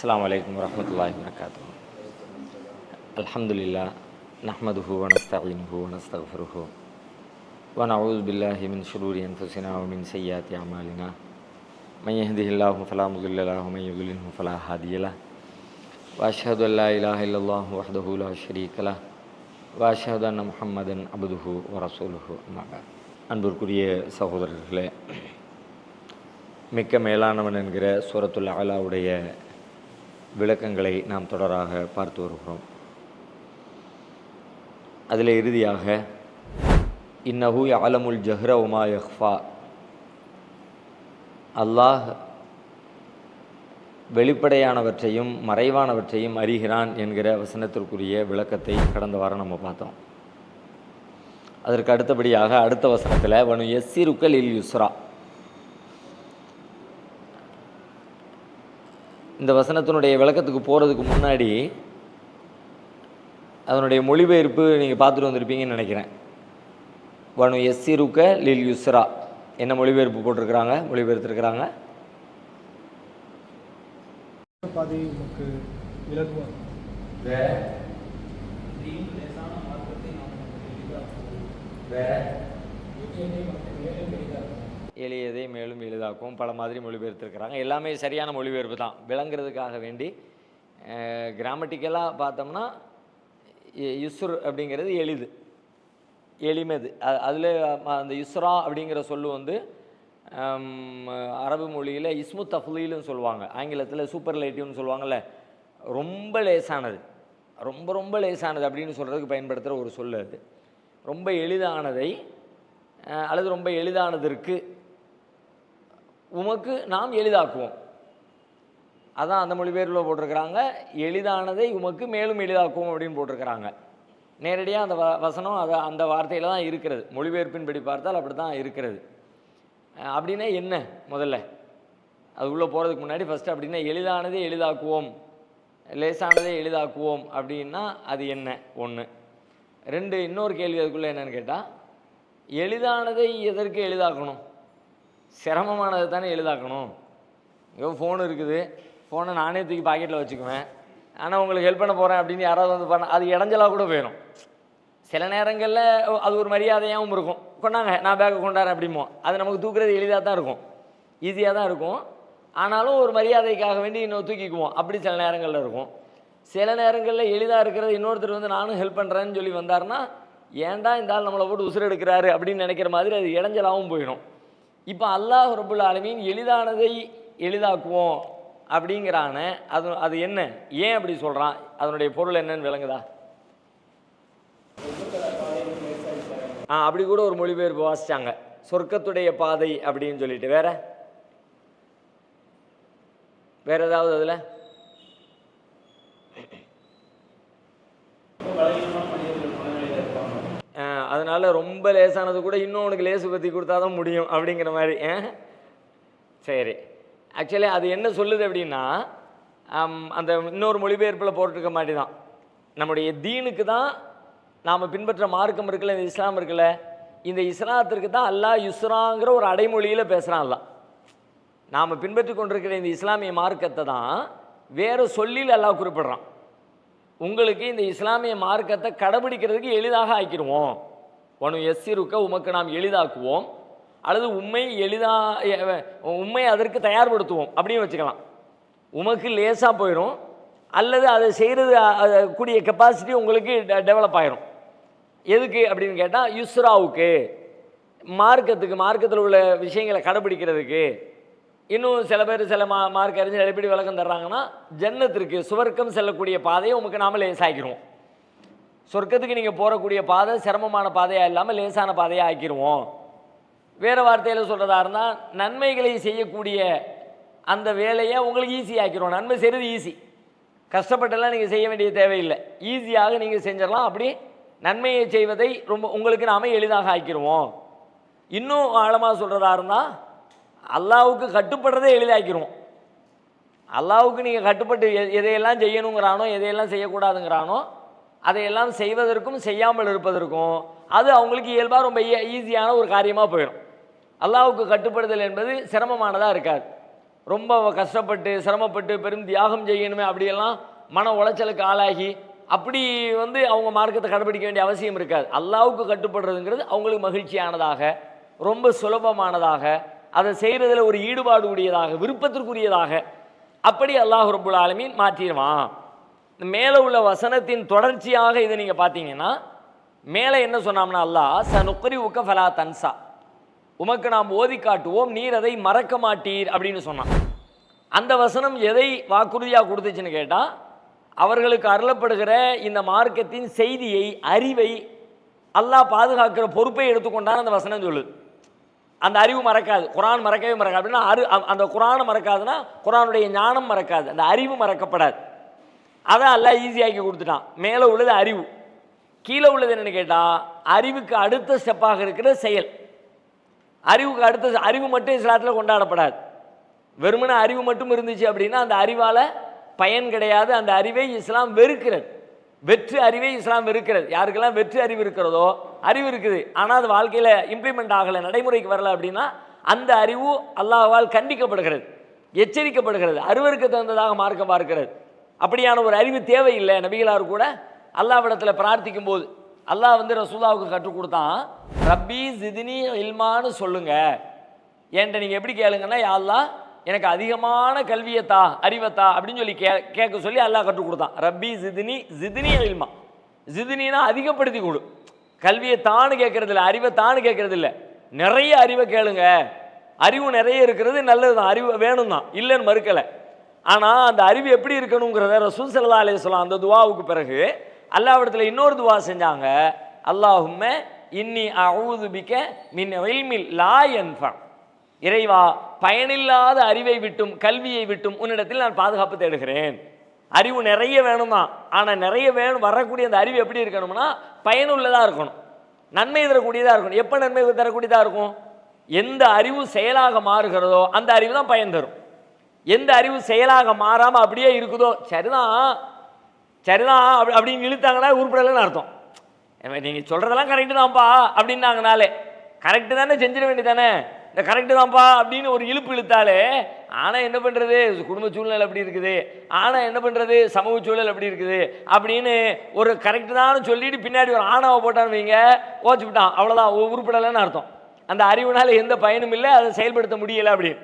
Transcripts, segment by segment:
அஸ்ஸலாமு அலைக்கும் வரஹ்மத்துல்லாஹி வபரகாத்துஹு. அல்ஹம்துலில்லாஹ் நஹ்மதுஹு வ நஸ்தஈனுஹு வ நஸ்தக்ஃபிருஹு வ நஊது பில்லாஹி மின் ஷுரூரி அன்ஃபுஸினா வ மின் ஸய்யிஆத்தி அமாலினா. மன் யஹ்திஹில்லாஹு ஃபலா முضில்ல லஹு வ மன் யுض்லில்ஹு ஃபலா ஹாதிய லஹு. வ அஷ்ஹது அல்லா இலாஹ இல்லல்லாஹு வஹ்தஹு லா ஷரீக லஹு வ அஷ்ஹது அன்ன முஹம்மதன் அப்துஹு வ ரசூலுஹு. அம்மா பஅத். அன்பிற்குரிய சகோதரர்களே, மிக்க மேலானவன் என்கிற சூரத்துல் அலாவுடைய விளக்கங்களை நாம் தொடராக பார்த்து வருகிறோம். அதில் இறுதியாக இன்னஹு யஅலமுல் ஜஹ்ர வமா யக்ஃபா, அல்லாஹ் வெளிப்படையானவற்றையும் மறைவானவற்றையும் அறிகிறான் என்கிற வசனத்திற்குரிய விளக்கத்தை கடந்த வாரம் நம்ம பார்த்தோம். அதற்கு அடுத்தபடியாக அடுத்த வசனத்தில் வனு யஸ்ஸிருக்க லில் யுஸ்ரா, இந்த வசனத்தினுடைய விளக்கத்துக்கு போகிறதுக்கு முன்னாடி அதனுடைய மொழிபெயர்ப்பு நீங்கள் பார்த்துட்டு வந்திருப்பீங்கன்னு நினைக்கிறேன். வனு யஸ்ஸிருக்க லில் யுஸ்ரா என்ன மொழிபெயர்ப்பு போட்டிருக்கிறாங்க, மொழிபெயர்த்துருக்கிறாங்க? எளியதை மேலும் எளிதாக்கும் பல மாதிரி மொழிபெயர்த்துருக்கிறாங்க. எல்லாமே சரியான மொழிபெயர்ப்பு தான். விளங்குறதுக்காக வேண்டி கிராமட்டிக்கலாக பார்த்தோம்னா யுஸ்ர் அப்படிங்கிறது எளிது, எளிமது. அதில் அந்த யுஸ்ரா அப்படிங்கிற சொல்லு வந்து அரபு மொழியில் இஸ்மு தஃலீல்னு சொல்லுவாங்க, ஆங்கிலத்தில் சூப்பர்லேட்டிவ்னு சொல்லுவாங்கள்ல. ரொம்ப லேசானது, ரொம்ப ரொம்ப லேசானது அப்படின்னு சொல்கிறதுக்கு பயன்படுத்துகிற ஒரு சொல்லு அது. ரொம்ப எளிதானதை அல்லது ரொம்ப எளிதானதற்கு உமக்கு நாம் எளிதாக்குவோம், அதான் அந்த மொழிபெயர்ப்பில் போட்டிருக்கிறாங்க. எளிதானதை உமக்கு மேலும் எளிதாக்குவோம் அப்படின்னு போட்டிருக்கிறாங்க. நேரடியாக அந்த வசனம் அது அந்த வார்த்தையில் தான் இருக்கிறது. மொழிபெயர்ப்பின்படி பார்த்தால் அப்படி தான் இருக்கிறது. அப்படின்னா என்ன, முதல்ல அது உள்ளே போகிறதுக்கு முன்னாடி ஃபஸ்ட்டு அப்படின்னா எளிதானதை எளிதாக்குவோம், லேசானதை எளிதாக்குவோம் அப்படின்னா அது என்ன? ஒன்று. ரெண்டு, இன்னொரு கேள்வி அதுக்குள்ளே என்னென்னு கேட்டால், எளிதானதை எதற்கு எளிதாக்கணும்? சிரமமானதை தானே எளிதாக்கணும். ஐயோ ஃபோன் இருக்குது, ஃபோனை நானே தூக்கி பாக்கெட்டில் வச்சுக்குவேன், ஆனால் உங்களுக்கு ஹெல்ப் பண்ண போகிறேன் அப்படின்னு யாராவது வந்து பண்ண அது இடைஞ்சலாக கூட போயிடும். சில நேரங்களில் அது ஒரு மரியாதையாகவும் இருக்கும். கொண்டாங்க நான் பேக்கை கொண்டாடுறேன் அப்படிமோ, அது நமக்கு தூக்குறது எளிதாக தான் இருக்கும், ஈஸியாக தான் இருக்கும். ஆனாலும் ஒரு மரியாதைக்காக வேண்டி இன்னும் தூக்கிக்குவோம். அப்படி சில நேரங்களில் இருக்கும். சில நேரங்களில் எளிதாக இருக்கிறது இன்னொருத்தர் வந்து நானும் ஹெல்ப் பண்ணுறேன்னு சொல்லி வந்தார்னா, ஏன்டா இந்த ஆள் நம்மளை போட்டு உசுறு எடுக்கிறாரு அப்படின்னு நினைக்கிற மாதிரி அது இடைஞ்சலாகவும் போயிடும். இப்போ அல்லாஹ் ரப்புல் ஆலமீன் எளிதானதை எளிதாக்குவோம் அப்படிங்கிறான, அது என்ன, ஏன் அப்படி சொல்கிறான், அதனுடைய பொருள் என்னன்னு விளங்குதா? அப்படி கூட ஒரு மொழிபெயர்ப்பு வாசிச்சாங்க, சொர்க்கத்துடைய பாதை அப்படின்னு சொல்லிட்டு. வேற ஏதாவது அதில்? அதனால ரொம்ப லேசானது கூட இன்னும் உனக்கு லேசு பற்றி கொடுத்தா தான் முடியும் அப்படிங்கிற மாதிரி. சரி, ஆக்சுவலி அது என்ன சொல்லுது அப்படின்னா, அந்த இன்னொரு மொழிபெயர்ப்பில் போட்டிருக்க மாதிரி தான் நம்முடைய தீனுக்கு தான் நாம் பின்பற்ற மார்க்கம் இருக்குல்ல, இந்த இஸ்லாம் இருக்குல்ல, இந்த இஸ்லாத்திற்கு தான் அல்லாஹ் யுஸ்ராங்கிற ஒரு அடைமொழியில் பேசுகிறான். அல்லாஹ் நாம் பின்பற்றி கொண்டிருக்கிற இந்த இஸ்லாமிய மார்க்கத்தை தான் வேறு சொல்லில் அல்லாஹ் குறிப்பிடுறான். உங்களுக்கு இந்த இஸ்லாமிய மார்க்கத்தை கடைபிடிக்கிறதுக்கு எளிதாக ஆக்கிடுவோம். வனு யஸ்ஸிருக்க, உமக்கு நாம் எளிதாக்குவோம், அல்லது உண்மை அதற்கு தயார்படுத்துவோம் அப்படின்னு வச்சுக்கலாம். உமக்கு லேசாக போயிடும், அல்லது அதை செய்கிறது கூடிய கெப்பாசிட்டி உங்களுக்கு டெவலப் ஆகிரும். எதுக்கு அப்படின்னு கேட்டால், யுஸ்ராவுக்கு, மார்க்கத்தில் உள்ள விஷயங்களை கடைபிடிக்கிறதுக்கு. இன்னும் சில பேர் சில மார்க் அறிஞர் எப்படி விளக்கம் தர்றாங்கன்னா, ஜன்னத்திற்கு, சுவர்க்கம் செல்லக்கூடிய பாதையை உமக்கு நாம லேசாக்கிடுவோம். சொர்க்கத்துக்கு நீங்கள் போகக்கூடிய பாதை சிரமமான பாதையாக இல்லாமல் லேசான பாதையாக ஆக்கிடுவோம். வேறு வார்த்தையில் சொல்கிறதா இருந்தால், நன்மைகளை செய்யக்கூடிய அந்த வேலையை உங்களுக்கு ஈஸி ஆக்கிடுவோம். நன்மை செய்கிறது ஈஸி, கஷ்டப்பட்டெல்லாம் நீங்கள் செய்ய வேண்டிய தேவையில்லை, ஈஸியாக நீங்கள் செஞ்சிடலாம். அப்படி நன்மையை செய்வதை ரொம்ப உங்களுக்கு நாம் எளிதாக ஆக்கிடுவோம். இன்னும் ஆழமாக சொல்கிறதா இருந்தால், அல்லாவுக்கு கட்டுப்படுறதை எளிதாக்கிடுவோம். அல்லாவுக்கு நீங்கள் கட்டுப்பட்டு எதையெல்லாம் செய்யணுங்கிறானோ, எதையெல்லாம் செய்யக்கூடாதுங்கிறானோ, அதையெல்லாம் செய்வதற்கும் செய்யாமல் இருப்பதற்கும் அது அவங்களுக்கு இயல்பாக ரொம்ப ஈஸியான ஒரு காரியமாக போயிடும். அல்லாவுக்கு கட்டுப்படுதல் என்பது சிரமமானதாக இருக்காது. ரொம்ப கஷ்டப்பட்டு சிரமப்பட்டு பெரும் தியாகம் செய்யணுமே அப்படியெல்லாம் மன உளைச்சலுக்கு ஆளாகி அப்படி அவங்க மார்க்கத்தை கடைபிடிக்க வேண்டிய அவசியம் இருக்காது. அல்லாஹ்வுக்கு கட்டுப்படுறதுங்கிறது அவங்களுக்கு மகிழ்ச்சியானதாக, ரொம்ப சுலபமானதாக, அதை செய்கிறதுல ஒரு ஈடுபாடு உடையதாக, விருப்பத்திற்குரியதாக அப்படி அல்லாஹ் ரப்புல் ஆலமீன் மாற்றிடுவான். மேலே உள்ள வசனத்தின் தொடர்ச்சியாக இதை நீங்கள் பார்த்தீங்கன்னா, மேலே என்ன சொன்னோம்னா, அல்லாஹ் சனுக்ரி உக்க ஃபலா தன்சா, உமக்கு நாம் ஓதி காட்டுவோம், நீர் அதை மறக்க மாட்டீர் அப்படின்னு சொன்னான். அந்த வசனம் எதை வாக்குறுதியாக கொடுத்துச்சுன்னு கேட்டால், அவர்களுக்கு அருளப்படுகிற இந்த மார்க்கத்தின் செய்தியை, அறிவை அல்லாஹ் பாதுகாக்கிற பொறுப்பை எடுத்துக்கொண்டான் அந்த வசனம் சொல்லுது. அந்த அறிவு மறக்காது, குரான் மறக்கவே மறக்காது. அப்படின்னா அந்த குரானை மறக்காதுன்னா குரானுடைய ஞானம் மறக்காது, அந்த அறிவு மறக்கப்படாது. அதை அல்லாஹ் ஈஸியாக்கி கொடுத்துட்டான். மேலே உள்ளது அறிவு, கீழே உள்ளது என்னென்னு கேட்டால் அறிவுக்கு அடுத்த ஸ்டெப்பாக இருக்கிற செயல். அறிவுக்கு அடுத்த அறிவு மட்டும் இஸ்லாத்தில் கொண்டாடப்படாது. வெறுமனே அறிவு மட்டும் இருந்துச்சு அப்படின்னா அந்த அறிவால் பயன் கிடையாது. அந்த அறிவை இஸ்லாம் வெறுக்கிறது. வெற்று அறிவை இஸ்லாம் வெறுக்கிறது. யாருக்கெல்லாம் வெற்று அறிவு இருக்கிறதோ, அறிவு இருக்குது ஆனால் அது வாழ்க்கையில் இம்ப்ளிமெண்ட் ஆகலை, நடைமுறைக்கு வரலை அப்படின்னா அந்த அறிவு அல்லாஹ்வால் கண்டிக்கப்படுகிறது, எச்சரிக்கப்படுகிறது, அருவருக்கு தகுந்ததாக மார்க்க பார்க்கிறது. அப்படியான ஒரு அறிவு தேவையில்லை. நபிகளார் கூட அல்லாஹ்விடத்தில் பிரார்த்திக்கும் போது அல்லாஹ் ரசூலுல்லாஹ்வுக்கு கற்றுக் கொடுத்தான், ரப்பி ஜித்னி இல்மான்னு சொல்லுங்க. என்கிட்ட நீங்கள் எப்படி கேளுங்கன்னா, யா அல்லாஹ் எனக்கு அதிகமான கல்வியத்தா, அறிவத்தா அப்படின்னு சொல்லி கேட்க சொல்லி அல்லாஹ் கற்றுக் கொடுத்தான். ரப்பி ஜித்னி இல்மா, ஜித்னினா அதிகப்படுத்தி கொடு. கல்வியை தானு கேட்கறது இல்லை, அறிவை தானு கேட்கறது இல்லை, நிறைய அறிவை கேளுங்க. அறிவு நிறைய இருக்கிறது நல்லது தான், அறிவு வேணும் தான், இல்லைன்னு மறுக்கலை. ஆனால் அந்த அறிவு எப்படி இருக்கணுங்கிறத ரசூல் ஸல்லல்லாஹு அலைஹி வஸல்லம் அந்த துவாவுக்கு பிறகு அல்லாஹ்விடத்தில் இன்னொரு துவா செஞ்சாங்க, அல்லாஹும்ம இன்னி அஊது பிக மின் இல்மில் லா யன்ஃபா, இறைவா பயனில்லாத அறிவை விட்டும் கல்வியை விட்டும் உன்னிடத்தில் நான் பாதுகாப்பு தேடுகிறேன். அறிவு நிறைய வேணும் தான், ஆனால் நிறைய வேணும் வரக்கூடிய அந்த அறிவு எப்படி இருக்கணும்னா பயனுள்ளதாக இருக்கணும், நன்மை தரக்கூடியதாக இருக்கணும். எப்போ நன்மை தரக்கூடியதாக இருக்கும்? எந்த அறிவு செயலாக மாறுகிறதோ அந்த அறிவு தான் பயன் தரும். எந்த அறிவு செயலாக மாறாமல் அப்படியே இருக்குதோ, சரிதான் சரிதான் அப்படின்னு இழுத்தாங்கன்னா உருப்படலைன்னு அர்த்தம். நீங்கள் சொல்கிறதெல்லாம் கரெக்டு தான்ப்பா அப்படின்னாங்கனாலே கரெக்டு தானே, செஞ்சிட வேண்டியதானே, இந்த கரெக்டு தான்ப்பா அப்படின்னு ஒரு இழுப்பு இழுத்தாலே, ஆனால் என்ன பண்ணுறது, குடும்ப சூழ்நிலை அப்படி இருக்குது, ஆனால் என்ன பண்ணுறது, சமூக சூழல் அப்படி இருக்குது அப்படின்னு ஒரு கரெக்டு தான் சொல்லிட்டு பின்னாடி ஒரு ஆணாவை போட்டான்னு வைங்க, ஓச்சு விட்டான், அவ்வளோதான், உருப்படலைன்னு அர்த்தம். அந்த அறிவுனால எந்த பயனும் இல்லை, அதை செயல்படுத்த முடியலை அப்படின்னு.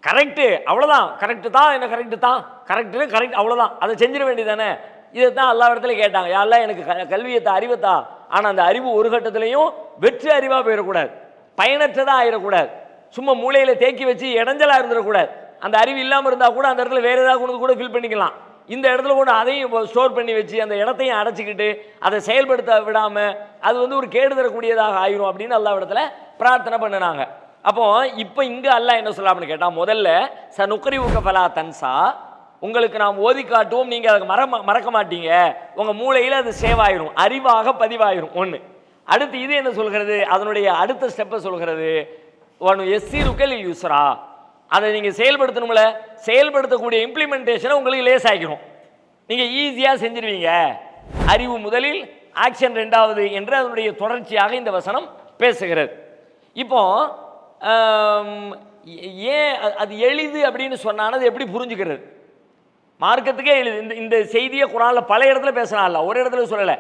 கரெக்டு அவ்வளோதான், கரெக்டு தான், என்ன கரெக்டு தான், கரெக்டு கரெக்ட் அவ்வளோதான், அதை செஞ்சிட வேண்டியதானே. இதை தான் எல்லா இடத்துல கேட்டாங்க, யாரெல்லாம் எனக்கு கல்வியத்தா, அறிவத்தா. ஆனால் அந்த அறிவு ஒரு கட்டத்திலையும் வெற்று அறிவாக போயிடக்கூடாது, பயனற்றதாக ஆயிடக்கூடாது, சும்மா மூளையில் தேக்கி வச்சு இடைஞ்சலாக இருந்துடக்கூடாது. அந்த அறிவு இல்லாமல் இருந்தால் கூட அந்த இடத்துல வேறு ஏதாவது கொண்டு கூட ஃபில் பண்ணிக்கலாம். இந்த இடத்துல கூட அதையும் ஸ்டோர் பண்ணி வச்சு அந்த இடத்தையும் அடைச்சிக்கிட்டு அதை செயல்படுத்த விடாமல் அது ஒரு கேடு தரக்கூடியதாக ஆயிரும் அப்படின்னு எல்லா இடத்துல பிரார்த்தனை பண்ணினாங்க. அப்போ இப்போ இங்கே அல்லாஹ் என்ன சொல்லலாம்னு கேட்டால், முதல்ல சனுக்ரி உக்க ஃபலா தன்சா, உங்களுக்கு நாம் ஓதி காட்டுவோம், நீங்கள் அதை மறக்க மாட்டீங்க, உங்கள் மூளையில் அது சேவ் ஆயிரும், அறிவாக பதிவாயிரும். ஒன்று. அடுத்து இது என்ன சொல்கிறது, அதனுடைய அடுத்த ஸ்டெப்பை சொல்கிறது, ஒன்று எஸ்ஸீருக்கல் யூஸ்ரா, அதை நீங்கள் செயல்படுத்தணும்ல, செயல்படுத்தக்கூடிய இம்ப்ளிமெண்டேஷனை உங்களுக்கு லேசாகிடும், நீங்கள் ஈஸியாக செஞ்சிருவீங்க. அறிவு முதலில், ஆக்ஷன் ரெண்டாவது என்று அதனுடைய தொடர்ச்சியாக இந்த வசனம் பேசுகிறது. இப்போ ஏன் அது எளிது அப்படின்னு சொன்னானது எப்படி புரிஞ்சுக்கிறது? மார்க்கத்துக்கே எளிது. இந்த செய்தியை குரானில் பல இடத்துல பேசினால, ஒரு இடத்துல சொல்லலை.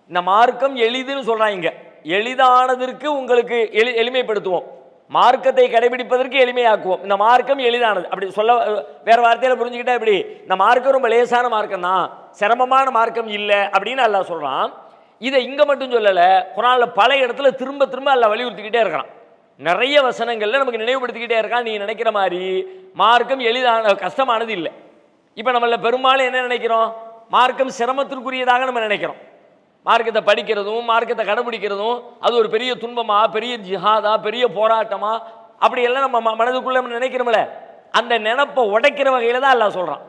இந்த மார்க்கம் எளிதுன்னு சொல்கிறாங்க, எளிதானதற்கு உங்களுக்கு எளிமைப்படுத்துவோம், மார்க்கத்தை கடைபிடிப்பதற்கு எளிமையாக்குவோம். இந்த மார்க்கம் எளிதானது அப்படி சொல்ல வேறு வார்த்தையில் புரிஞ்சுக்கிட்டா எப்படி? இந்த மார்க்கம் ரொம்ப லேசான மார்க்கம் தான், சிரமமான மார்க்கம் இல்லை அப்படின்னு அல்லாஹ் சொல்கிறான். இதை இங்கே மட்டும் சொல்லலை, குரானில் பல இடத்துல திரும்ப திரும்ப அல்லாஹ் வலியுறுத்திக்கிட்டே இருக்கிறான். நிறைய வசனங்களில் நமக்கு நினைவுபடுத்திக்கிட்டே இருக்கான், நீங்கள் நினைக்கிற மாதிரி மார்க்கம் எளிதான கஷ்டமானது இல்லை. இப்போ நம்மள பெரும்பாலும் என்ன நினைக்கிறோம், மார்க்கம் சிரமத்திற்குரியதாக நம்ம நினைக்கிறோம். மார்க்கத்தை படிக்கிறதும் மார்க்கத்தை கடைபிடிக்கிறதும் அது ஒரு பெரிய துன்பமா, பெரிய ஜிஹாதா, பெரிய போராட்டமா, அப்படியெல்லாம் நம்ம மனதுக்குள்ள நம்ம நினைக்கிறோம்ல, அந்த நினைப்பை உடைக்கிற வகையில் தான் அல்லாஹ் சொல்கிறான்.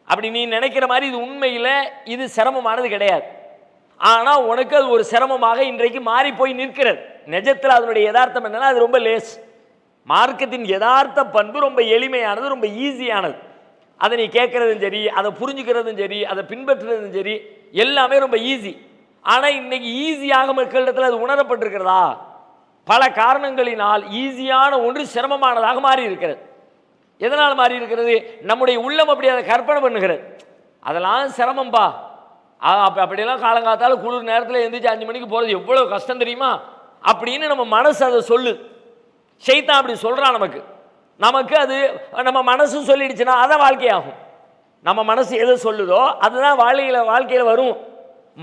அப்படி நீ நினைக்கிற மாதிரி இது உண்மையில் இது சிரமமானது கிடையாது, ஆனால் உனக்கு அது ஒரு சிரமமாக இன்றைக்கு மாறி போய் நிற்கிறது. நிஜத்தில் அதனுடைய யதார்த்தம் என்னன்னா அது ரொம்ப லேஸ். மார்க்கத்தின் யதார்த்த பண்பு ரொம்ப எளிமையானது, ரொம்ப ஈஸியானது. அதை நீ கேட்கறதும் சரி, அதை புரிஞ்சுக்கிறதும் சரி, அதை பின்பற்றுறதும் சரி, எல்லாமே ரொம்ப ஈஸி. ஆனால் இன்னைக்கு ஈஸியாக மக்களிடத்தில் அது உணரப்பட்டிருக்கிறதா? பல காரணங்களினால் ஈஸியான ஒன்று சிரமமானதாக மாறி இருக்கிறது. எதனால் மாறி இருக்கிறது? நம்முடைய உள்ளம் அப்படி அதை கற்பனை பண்ணுகிறது. அதெல்லாம் சிரமம்பா, அப்படியெல்லாம் காலங்காத்தால குளிர் நேரத்தில் எழுந்திரிச்சு 5 மணிக்கு போகிறது எவ்வளோ கஷ்டம் தெரியுமா அப்படின்னு நம்ம மனசு அதை சொல்லு. ஷைத்தான் அப்படி சொல்கிறான் நமக்கு அது நம்ம மனசு சொல்லிடுச்சுன்னா அதான் வாழ்க்கையாகும். நம்ம மனசு எதை சொல்லுதோ அதுதான் வாழ்க்கையில் வரும்.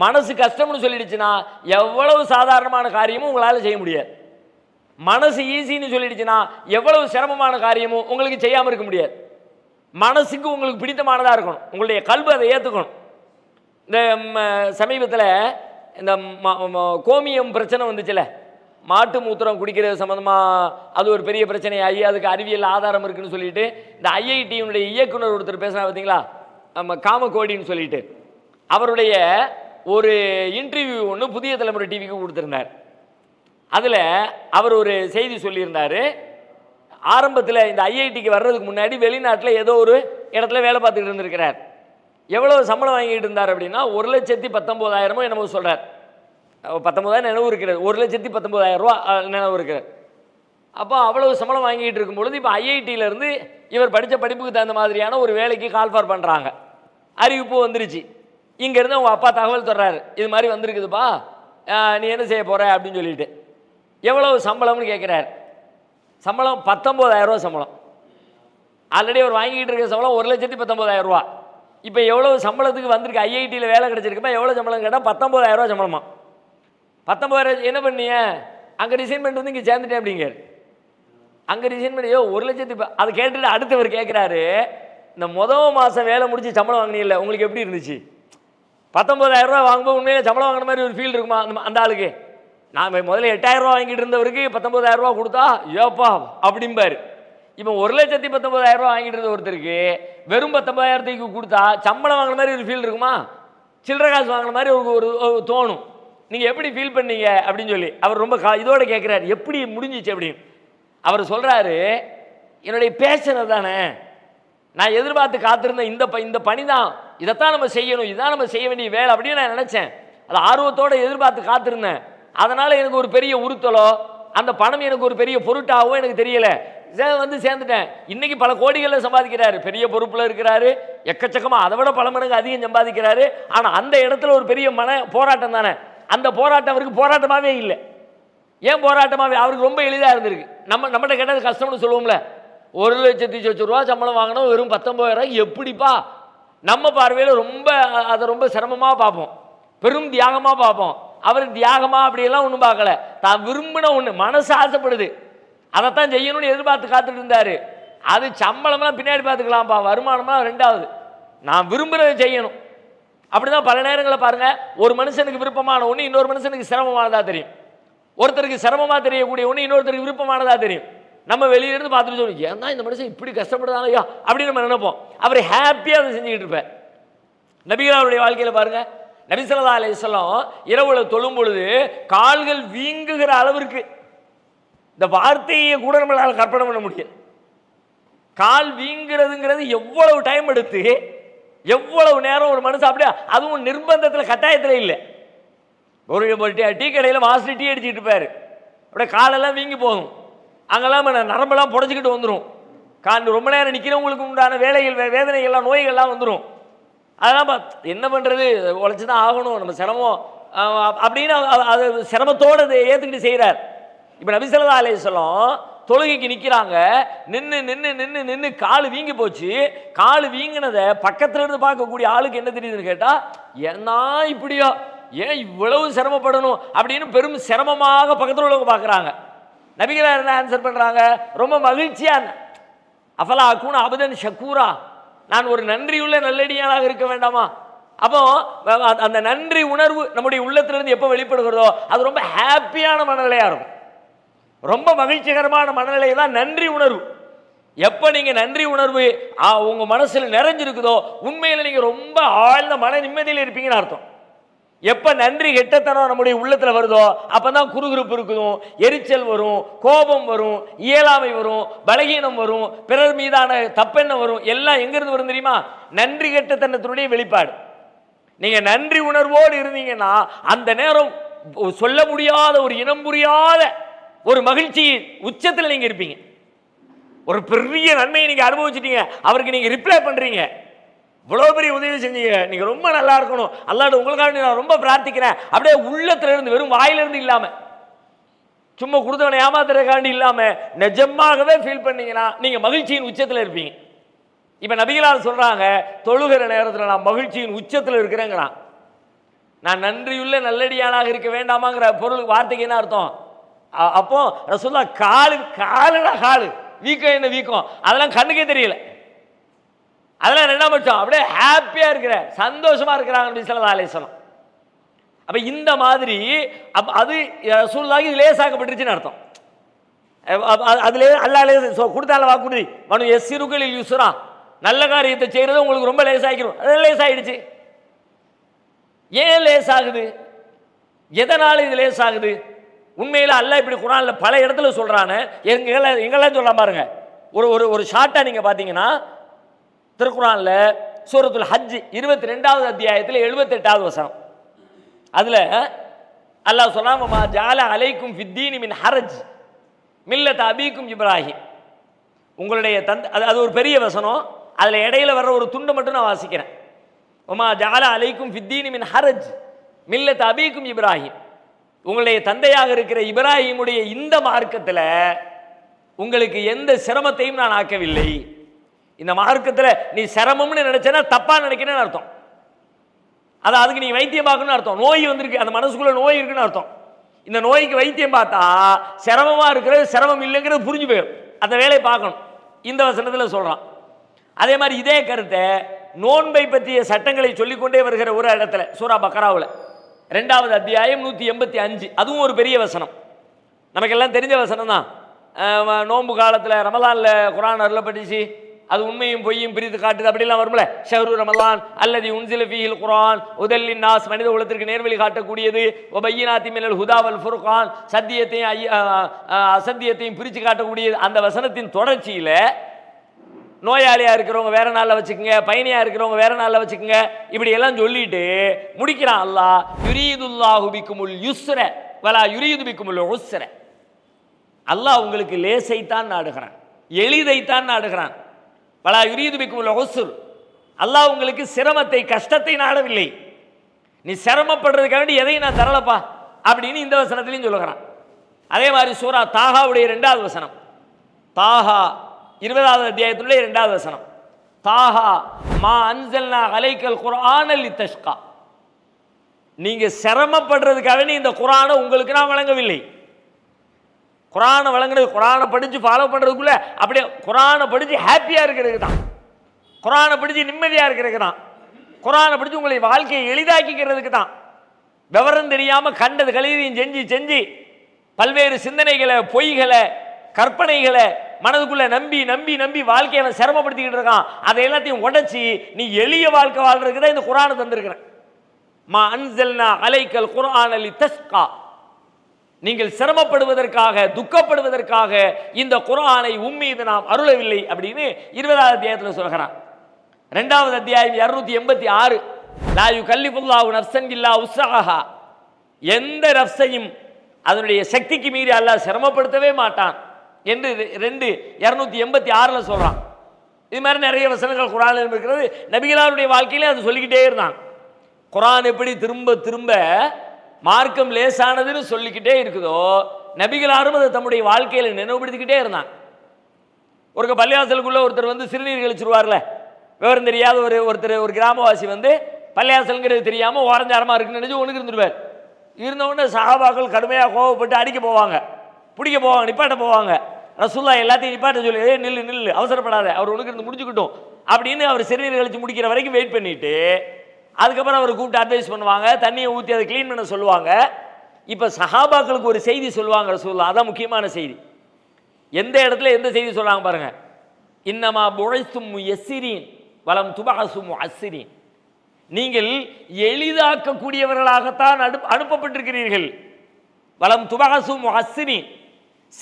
மனசு கஷ்டம்னு சொல்லிடுச்சுன்னா எவ்வளவு சாதாரணமான காரியமும் உங்களால் செய்ய முடியாது. மனசு ஈஸின்னு சொல்லிடுச்சுன்னா எவ்வளவு சிரமமான காரியமும் உங்களுக்கு செய்யாமல் இருக்க முடியாது. மனசுக்கு உங்களுக்கு பிடித்தமானதாக இருக்கணும், உங்களுடைய கல்வி அதை ஏற்றுக்கணும். இந்த சமீபத்தில் இந்த கோமியம் பிரச்சனை வந்துச்சுல, மாட்டு மூத்திரம் குடிக்கிறது சம்மந்தமாக அது ஒரு பெரிய பிரச்சனையாகி அதுக்கு அறிவியல் ஆதாரம் இருக்குன்னு சொல்லிட்டு இந்த ஐஐடியினுடைய இயக்குனர் ஒருத்தர் பேசுனா பார்த்தீங்களா, நம்ம காமகோடின்னு சொல்லிட்டு, அவருடைய ஒரு இன்டர்வியூ ஒன்று புதிய தலைமுறை டிவிக்கு கொடுத்துருந்தார். அதில் அவர் ஒரு செய்தி சொல்லியிருந்தார். ஆரம்பத்தில் இந்த ஐஐடிக்கு வர்றதுக்கு முன்னாடி வெளிநாட்டில் ஏதோ ஒரு இடத்துல வேலை பார்த்துக்கிட்டு இருந்திருக்கிறார். எவ்வளோ சம்பளம் வாங்கிட்டு இருந்தார் அப்படின்னா 1,19,000 என்னமோ சொல்கிறார். 19,000 நினைவு இருக்கிறது, 1,19,000 ரூபா நினைவு இருக்கிறது. அப்போ அவ்வளவு சம்பளம் வாங்கிட்டு இருக்கும் பொழுது இப்போ ஐஐடியிலேருந்து இவர் படித்த படிப்புக்கு தகுந்த மாதிரியான ஒரு வேலைக்கு கால்ஃபார் பண்ணுறாங்க. அறிவிப்பு வந்துருச்சு. இங்கேருந்து அவங்க அப்பா தகவல் தர்றாரு, இது மாதிரி வந்திருக்குதுப்பா, நீ என்ன செய்ய போகிற அப்படின்னு சொல்லிட்டு. எவ்வளவு சம்பளம்னு கேட்குறாரு. சம்பளம் 19,000 ரூபா சம்பளம். ஆல்ரெடி அவர் வாங்கிட்டு இருக்க சம்பளம் 1,19,000 ரூபா. இப்போ எவ்வளோ சம்பளத்துக்கு வந்திருக்கு, ஐஐடியில் வேலை கிடச்சிருக்குப்பா, எவ்வளோ சம்பளம் கேட்டால் 19,000 ரூபா சம்பளமா. 19,000 என்ன பண்ணிய, அங்கே ரிசைன் பண்ணிட்டு வந்து இங்கே சேர்ந்துட்டேன் அப்படிங்க. அங்கே ரிசைன் பண்ணி 1,00,000. அதை கேட்டுட்டு அடுத்தவர் கேட்குறாரு, இந்த முதல் மாதம் வேலை முடிச்சு சம்பளம் வாங்கினீங்கல்ல, உங்களுக்கு எப்படி இருந்துச்சு? 19,000 ரூபா வாங்கும்போது உண்மையிலே சம்பளம் வாங்கின மாதிரி ஒரு ஃபீல் இருக்குமா அந்த ஆளுக்கு? நான் முதல்ல 8,000 ரூபா வாங்கிட்டு இருந்தவருக்கு 19,000 ரூபா கொடுத்தா ஏப்பா அப்படிம்பாரு. இப்போ 1,19,000 ரூபா வாங்கிட்டு இருந்த ஒருத்தருக்கு வெறும் 19,000 கொடுத்தா சம்பளம் வாங்கின மாதிரி ஒரு ஃபீல் இருக்குமா? சில்லறை காசு வாங்கின மாதிரி ஒரு தோணும். நீங்கள் எப்படி ஃபீல் பண்ணீங்க அப்படின்னு சொல்லி அவர் ரொம்ப இதோட கேட்குறாரு, எப்படி முடிஞ்சிச்சு அப்படின்னு. அவர் சொல்கிறாரு, என்னுடைய பேஷனை தானே நான் எதிர்பார்த்து காத்திருந்த இந்த பணி தான், இதைத்தான் நம்ம செய்யணும், இதுதான் நம்ம செய்ய வேண்டிய வேலை அப்படின்னு நான் நினச்சேன். அதை ஆர்வத்தோடு எதிர்பார்த்து காத்திருந்தேன். அதனால் எனக்கு ஒரு பெரிய உறுத்தலோ அந்த பணம் எனக்கு ஒரு பெரிய பொருட்டாகவோ எனக்கு தெரியலை, வந்து சேர்ந்துட்டேன். இன்னைக்கு பல கோடிகளில் சம்பாதிக்கிறாரு, பெரிய பொறுப்பில் இருக்கிறாரு, எக்கச்சக்கமாக அதை விட பல மடங்கு அதிகம் சம்பாதிக்கிறாரு. ஆனால் அந்த இடத்துல ஒரு பெரிய போராட்டம் தானே. அந்த போராட்டம் அவருக்கு போராட்டமாகவே இல்லை. ஏன் போராட்டமாகவே? அவருக்கு ரொம்ப எளிதாக இருந்திருக்கு. நம்மகிட்ட கேட்டது கஷ்டம்னு சொல்லுவோம்ல, 1,00,000 ரூபா சம்பளம் வாங்கினோம், வெறும் 19,000 எப்படிப்பா? நம்ம பார்வையில் அதை ரொம்ப சிரமமாக பார்ப்போம், பெரும் தியாகமாக பார்ப்போம். அவர் தியாகமாக அப்படியெல்லாம் ஒன்றும் பார்க்கல. தான் விரும்பின ஒன்று, மனசு ஆசைப்படுது, அதைத்தான் செய்யணும்னு எதிர்பார்த்து காத்துட்டு இருந்தார். அது சம்பளம்லாம் பின்னாடி பார்த்துக்கலாம்ப்பா, வருமானமாக ரெண்டாவது, நான் விரும்புகிறத செய்யணும். அப்படிதான் பல நேரங்களில் பாருங்கள், ஒரு மனுஷனுக்கு விருப்பமான ஒன்று இன்னொரு மனுஷனுக்கு சிரமமானதாக தெரியும். ஒருத்தருக்கு சிரமமாக தெரியக்கூடிய ஒன்று இன்னொருத்தருக்கு விருப்பமானதாக தெரியும். நம்ம வெளியிலேருந்து பார்த்துட்டு சொல்லுவோம், ஏன்னா இந்த மனுஷன் இப்படி கஷ்டப்படுதானையா அப்படின்னு நம்ம நினைப்போம். அவர் ஹாப்பியாக அதை செஞ்சுக்கிட்டு இருப்பேன். நபிகளாருடைய வாழ்க்கையில் பாருங்கள், நபி ஸல்லல்லாஹு அலைஹி வஸல்லம் இரவுல தொழும் பொழுது கால்கள் வீங்குகிற அளவிற்கு, இந்த வார்த்தையை கூட நம்மளால் கற்பனை பண்ண முடியாது. கால் வீங்குறதுங்கிறது எவ்வளவு டைம் எடுத்து எவ்வளவு நேரம் ஒரு மனுஷன் அப்படியே, அதுவும் நிர்பந்தத்தில் கட்டாயத்தில் இல்லை. ஒரு டீ கடையில் மாஸ்டர் டீ அடிச்சுட்டு இருப்பார், அப்படியே காலெல்லாம் வீங்கி போகும், அங்கெல்லாம் நரம்பெல்லாம் புடச்சிக்கிட்டு வந்துடும். ரொம்ப நேரம் நிற்கிறவங்களுக்கு உண்டான வேதனைகள்லாம் நோய்கள்லாம் வந்துடும். அதெல்லாம் என்ன பண்ணுறது, உழைச்சி தான் ஆகணும், நம்ம சிரமம் அப்படின்னு அது சிரமத்தோடு அதை ஏற்றுக்கிட்டு செய்கிறார். இப்போ நபி ஸல்லல்லாஹு அலைஹி வஸல்லம் தொழுகைக்கு நிற்கிறாங்க, நின்று கால் வீங்கி போச்சு. கால் வீங்கினதை பக்கத்தில் இருந்து பார்க்கக்கூடிய ஆளுக்கு என்ன தெரியுதுன்னு கேட்டால், ஏன்னா இப்படியோ, ஏன் இவ்வளவு சிரமப்படணும் அப்படின்னு பெரும் சிரமமாக பக்கத்தில் உள்ளவங்க பார்க்குறாங்க. நபிகளார் என்ன ஆன்சர் பண்ணுறாங்க, ரொம்ப மகிழ்ச்சியான, அஃபலா அகூன அபதன் ஷக்கூரா, நான் ஒரு நன்றியுள்ள நல்லடியானாக இருக்க வேண்டாமா? அப்போ அந்த நன்றி உணர்வு நம்முடைய உள்ளத்திலிருந்து எப்போ வெளிப்படுகிறதோ அது ரொம்ப ஹாப்பியான மனநிலையாக இருக்கும், ரொம்ப மகிழ்ச்சிகரமான மனநிலை தான் நன்றி உணர்வு. எப்போ நீங்கள் நன்றி உணர்வு உங்கள் மனசில் நிறைஞ்சிருக்குதோ உண்மையில் நீங்கள் ரொம்ப ஆழ்ந்த மன நிம்மதியில் இருப்பீங்கன்னு அர்த்தம். எப்போ நன்றி கெட்டத்தனம் நம்முடைய உள்ளத்தில் வருதோ அப்போ தான் குறுகுறுப்பு இருக்குதும், எரிச்சல் வரும், கோபம் வரும், இயலாமை வரும், பலகீனம் வரும், பிறர் மீதான தப்பெண்ணம் வரும். எல்லாம் எங்கிருந்து வரும் தெரியுமா? நன்றி கெட்டத்தனத்தினுடைய வெளிப்பாடு. நீங்கள் நன்றி உணர்வோடு இருந்தீங்கன்னா அந்த நேரம் சொல்ல முடியாத ஒரு இனம் புரியாத ஒரு மகிழ்ச்சி உச்சத்தில் நீங்கள் இருப்பீங்க. ஒரு பெரிய நன்மையை நீங்க அனுபவிச்சிட்டீங்க, அவருக்கு நீங்க ரிப்ளை பண்றீங்க, இவ்வளவு பெரிய உதவி செஞ்சீங்க, நீங்க ரொம்ப நல்லா இருக்கணும், அல்லாஹ் உங்களுக்காக நான் ரொம்ப பிரார்த்திக்கிறேன், அப்படியே உள்ளத்துல இருந்து, வெறும் வாயில இருந்து இல்லாம, சும்மா கொடுத்தவனை ஏமாத்துறதுக்காண்டி இல்லாம நிஜமாகவே ஃபீல் பண்ணீங்கன்னா நீங்க மகிழ்ச்சியின் உச்சத்தில் இருப்பீங்க. இப்ப நபிகளார் சொல்றாங்க, தொழுகிற நேரத்தில் நான் மகிழ்ச்சியின் உச்சத்தில் இருக்கிறேங்கிறான். நான் நன்றியுள்ள நல்லடியானாக இருக்க வேண்டாமாங்கிற பொருள் வார்த்தைக்கு என்ன அர்த்தம்? அப்போ ரசூலுல்லாஹ் காலு வீக்கம், என்ன வீக்கம் அதெல்லாம் கண்ணுக்கே தெரியல, அதெல்லாம் ரெண்டாம் பட்சம், அப்படியே ஹாப்பியா இருக்கிற, சந்தோஷமா இருக்கிறாங்க நபி ஸல்லல்லாஹு அலைஹி வஸல்லம். அப்ப இந்த மாதிரி அது ரசூலுல்லாஹி லேசாக்கப்பட்டுருச்சுன்னு அர்த்தம். அதுல அல்லாஹ் கொடுத்தால வாக்குறுதி, மனு யஸ்ஸிருகலில் யுஸ்ரா, நல்ல காரியத்தை செய்யறது உங்களுக்கு ரொம்ப லேசாகிடும். அது லேசாயிடுச்சு. ஏன் லேசாகுது? எதனால இது லேசாகுது? உண்மையில அல்லாஹ் இப்படி குர்ஆன்ல பல இடத்துல சொல்றானே, எங்கெல்லாம் சொல்றான் பாருங்க. ஒரு ஷார்ட்டா நீங்க பாத்தீங்கன்னா, திருக்குர்ஆன்ல சூரத்துல் ஹஜ் 22வது அத்தியாயத்தில் 78வது வசனம், அதுல அல்லாஹ் சொல்றான், மா ஜஅல அலைக்கும் ஃபித்தீனி மின் ஹரஜ் மில்லத் அபீக்கும் இப்ராஹிம். உங்களுடைய அது ஒரு பெரிய வசனம், அதுல இடையில வர்ற ஒரு துண்டு மட்டும் நான் வாசிக்கிறேன். மா ஜஅல அலைக்கும் ஃபித்தீனி மின் ஹரஜ் மில்லத் அபீக்கும் இப்ராஹிம். உங்களுடைய தந்தையாக இருக்கிற இப்ராஹிமுடைய இந்த மார்க்கத்தில் உங்களுக்கு எந்த சிரமத்தையும் நான் ஆக்கவில்லை. இந்த மார்க்கத்தில் நீ சிரமம்னு நினைச்சேன்னா தப்பா நினைக்கிறேன்னு அர்த்தம். அதுக்கு நீ வைத்தியம் பார்க்கணும்னு அர்த்தம். நோய் வந்திருக்கு, அந்த மனசுக்குள்ள நோய் இருக்குன்னு அர்த்தம். இந்த நோய்க்கு வைத்தியம் பார்த்தா சிரமமா இருக்கிறது சிரமம் இல்லைங்கிறது புரிஞ்சு போயிடும். அந்த வேலையை பார்க்கணும். இந்த வசனத்தில் சொல்றான். அதே மாதிரி இதே கருத்தை நோன்பை பற்றிய சட்டங்களை சொல்லிக்கொண்டே வருகிற ஒரு இடத்துல சூரா பக்ராவில் 2வது அத்தியாயம் 185, அதுவும் ஒரு பெரிய வசனம், நமக்கெல்லாம் தெரிஞ்ச வசனம் தான். நோன்பு காலத்தில் ரமலானில் குர்ஆன் அருளப்பட்டுச்சு, அது உண்மையும் பொய்யும் பிரித்து காட்டுது, அப்படிலாம் வரும்ல. ஷஹ்ரு ரமலான் அல்லதி உன்சில ஃபீஹில் குர்ஆன் உதல்லின் நாஸ், மனித குலத்திற்கு நேர்வழி காட்டக்கூடியது, வபையினாத்தி மினல் ஹுதா வல் ஃபுர்கான், சத்தியத்தையும் அசத்தியத்தையும் பிரித்து காட்டக்கூடியது. அந்த வசனத்தின் தொடர்ச்சியில் நோயாளியாக இருக்கிறவங்க வேற நாளில் வச்சுக்கோங்க, பயணியாக இருக்கிறவங்க வேற நாளில் வச்சுக்கோங்க, இப்படி எல்லாம் சொல்லிட்டு முடிக்கிறான் அல்லாஹ். யுரீதுல்லாஹு பிக்குமுல் யுஸ்ர வலா யுரீது பிக்குமுல் உஸ்ர. அல்லாஹ் உங்களுக்கு லேசைத்தான் நாடுகிறான், எளிதைத்தான் நாடுகிறான். வலா யுரீது பிக்குமுல் உஸ்ர், அல்லாஹ் உங்களுக்கு சிரமத்தை கஷ்டத்தை நாடவில்லை. நீ சிரமப்படுறதுக்காக வேண்டி எதையும் நான் தரலப்பா அப்படின்னு இந்த வசனத்திலையும் சொல்லுகிறான். அதே மாதிரி சூரா தாஹாவுடைய 2வது வசனம், தாஹா 20வது அத்தியாயத்தினுடைய 2வது வசனம், தாஹா மா அன்சல்னா அலைக்கல் குர்ஆன லிதஷ்கா. நீங்க சிரமப்படுறதுக்காக நீ இந்த குர்ஆனை உங்களுக்கு நான் வழங்கவில்லை. குர்ஆனை வழங்குறது, குர்ஆனை படிச்சு ஃபாலோ பண்றதுக்குள்ள அப்படியே குர்ஆனை படிச்சு ஹாப்பியா இருக்கிறதுக்கு தான், குர்ஆனை படிச்சு நிம்மதியா இருக்கிறதுக்கு தான், குர்ஆனை படிச்சு உங்களை வாழ்க்கையை எளிதாக்கிக்கிறதுக்கு தான். விவரம் தெரியாம கண்டது கலையதையும் செஞ்சு செஞ்சு பல்வேறு சிந்தனைகளை, பொய்களை, கற்பனைகளை மனதுக்குள்ள நம்பி நம்பி நம்பி வாழ்க்கையை சிரமப்படுத்திக்கிட்டு இருக்கான். அதை எல்லாத்தையும் உடைச்சி நீ எளிய வாழ்க்கை வாழ்றதுக்கு தான் இந்த குர்ஆனை தந்திருக்கிறேன். மா அன்சல்னா அலைக்கல் குர்ஆன லிதஷ்கா, நீங்கள் சிரமப்படுவதற்காக, துக்கப்படுவதற்காக இந்த குர்ஆனை உம்மீது நாம் அருளவில்லை அப்படின்னு 20வது அத்தியாயத்தில் சொல்கிறான். 2வது அத்தியாயம் 286, லா யுகல்லிஃபுல்லாஹு நஃப்ஸன் இல்லா உஸ்ஸஹா, எந்த நஃப்ஸையும் அதனுடைய சக்திக்கு மீறி அல்லாஹ் சிரமப்படுத்தவே மாட்டான் என்று 286 சொல்றான். இது மாதிரி நிறைய வசனங்கள் குர்ஆனில் இருக்கிறது. நபிகளாருடைய வாழ்க்கையிலே அது சொல்லிக்கிட்டே இருந்தான். குர்ஆன் எப்படி திரும்ப திரும்ப மார்க்கம் லேசானதுன்னு சொல்லிக்கிட்டே இருக்குதோ, நபிகளாரும் அதை தம்முடைய வாழ்க்கையில் நினைவுபடுத்திக்கிட்டே இருந்தான். ஒரு பள்ளியாசலுக்குள்ள ஒருத்தர் வந்து சிறுநீர் கழிச்சிருவார்ல, விவரம் தெரியாத ஒருத்தர் ஒரு கிராமவாசி வந்து பள்ளியாசலுங்கிறது தெரியாமல் ஓரஞ்சாரமாக இருக்குன்னு நினைச்சு ஒன்றுக்கு இருந்துருவார். இருந்தவுடனே சஹாபாக்கள் கடுமையாக கோவப்பட்டு அடிக்க போவாங்க, பிடிக்க போவாங்க, நிப்பாட்ட போவாங்க. ரசூலுல்லாஹ் எல்லாத்தையும் நிப்பாட்ட சொல்லி, நில்லு நில்லு, அவசரப்படாத, அவர் ஒன்றுக்கு இருந்து முடிச்சுக்கிட்டோம் அப்படின்னு அவர் சிறுநீர் கழிச்சு முடிக்கிற வரைக்கும் வெயிட் பண்ணிட்டு அதுக்கப்புறம் அவர் கூப்பிட்டு அட்வைஸ் பண்ணுவாங்க, தண்ணியை ஊற்றி அதை க்ளீன் பண்ண சொல்லுவாங்க. இப்போ சஹாபாக்களுக்கு ஒரு செய்தி சொல்லுவாங்க ரசூலுல்லாஹ், அதான் முக்கியமான செய்தி. எந்த இடத்துல எந்த செய்தி சொல்றாங்க பாருங்க. இன்னமா புழைத்தும் முயஸ்ஸிரீன் வலம் துபஅஸு முஅஸ்ஸிரீன், நீங்கள் எளிதாக்கக்கூடியவர்களாகத்தான் அனுப்பப்பட்டிருக்கிறீர்கள். வலம் துபஅஸு முஅஸ்ஸிரீன்,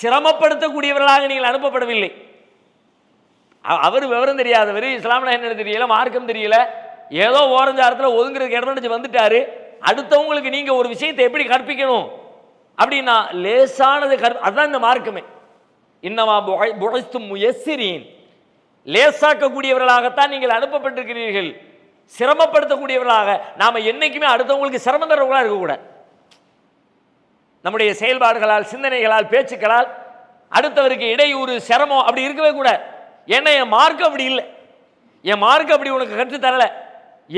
சிரமப்படுத்தக்கூடியவர்களாக நீங்கள் அனுப்பப்படவில்லை. அவர் விவரம் தெரியாதவர், இஸ்லாம்னா என்ன தெரியல, மார்க்கம் தெரியல, ஏதோ ஓரஞ்சாரத்தில் ஒதுங்கிறதுக்கு இடம் வந்துட்டாரு. அடுத்தவங்களுக்கு நீங்க ஒரு விஷயத்தை எப்படி கற்பிக்கணும் அப்படின்னா லேசானது அதுதான் இந்த மார்க்கமே. இன்னமா புஇஸ்தும் முயஸ்ஸிரீன், லேசாக்கக்கூடியவர்களாகத்தான் நீங்கள் அனுப்பப்பட்டிருக்கிறீர்கள், சிரமப்படுத்தக்கூடியவர்களாக. நாம என்னைக்குமே அடுத்தவங்களுக்கு சிரமம் தரவர்களாக இருக்கக்கூடாது. நம்முடைய செயல்பாடுகளால், சிந்தனைகளால், பேச்சுக்களால் அடுத்தவருக்கு இடையூறு, சிரமம் அப்படி இருக்கவே கூடாது. ஏன்னா என் மார்க்கம் அப்படி இல்லை, என் மார்க்கம் அப்படி உனக்கு கற்று தரல.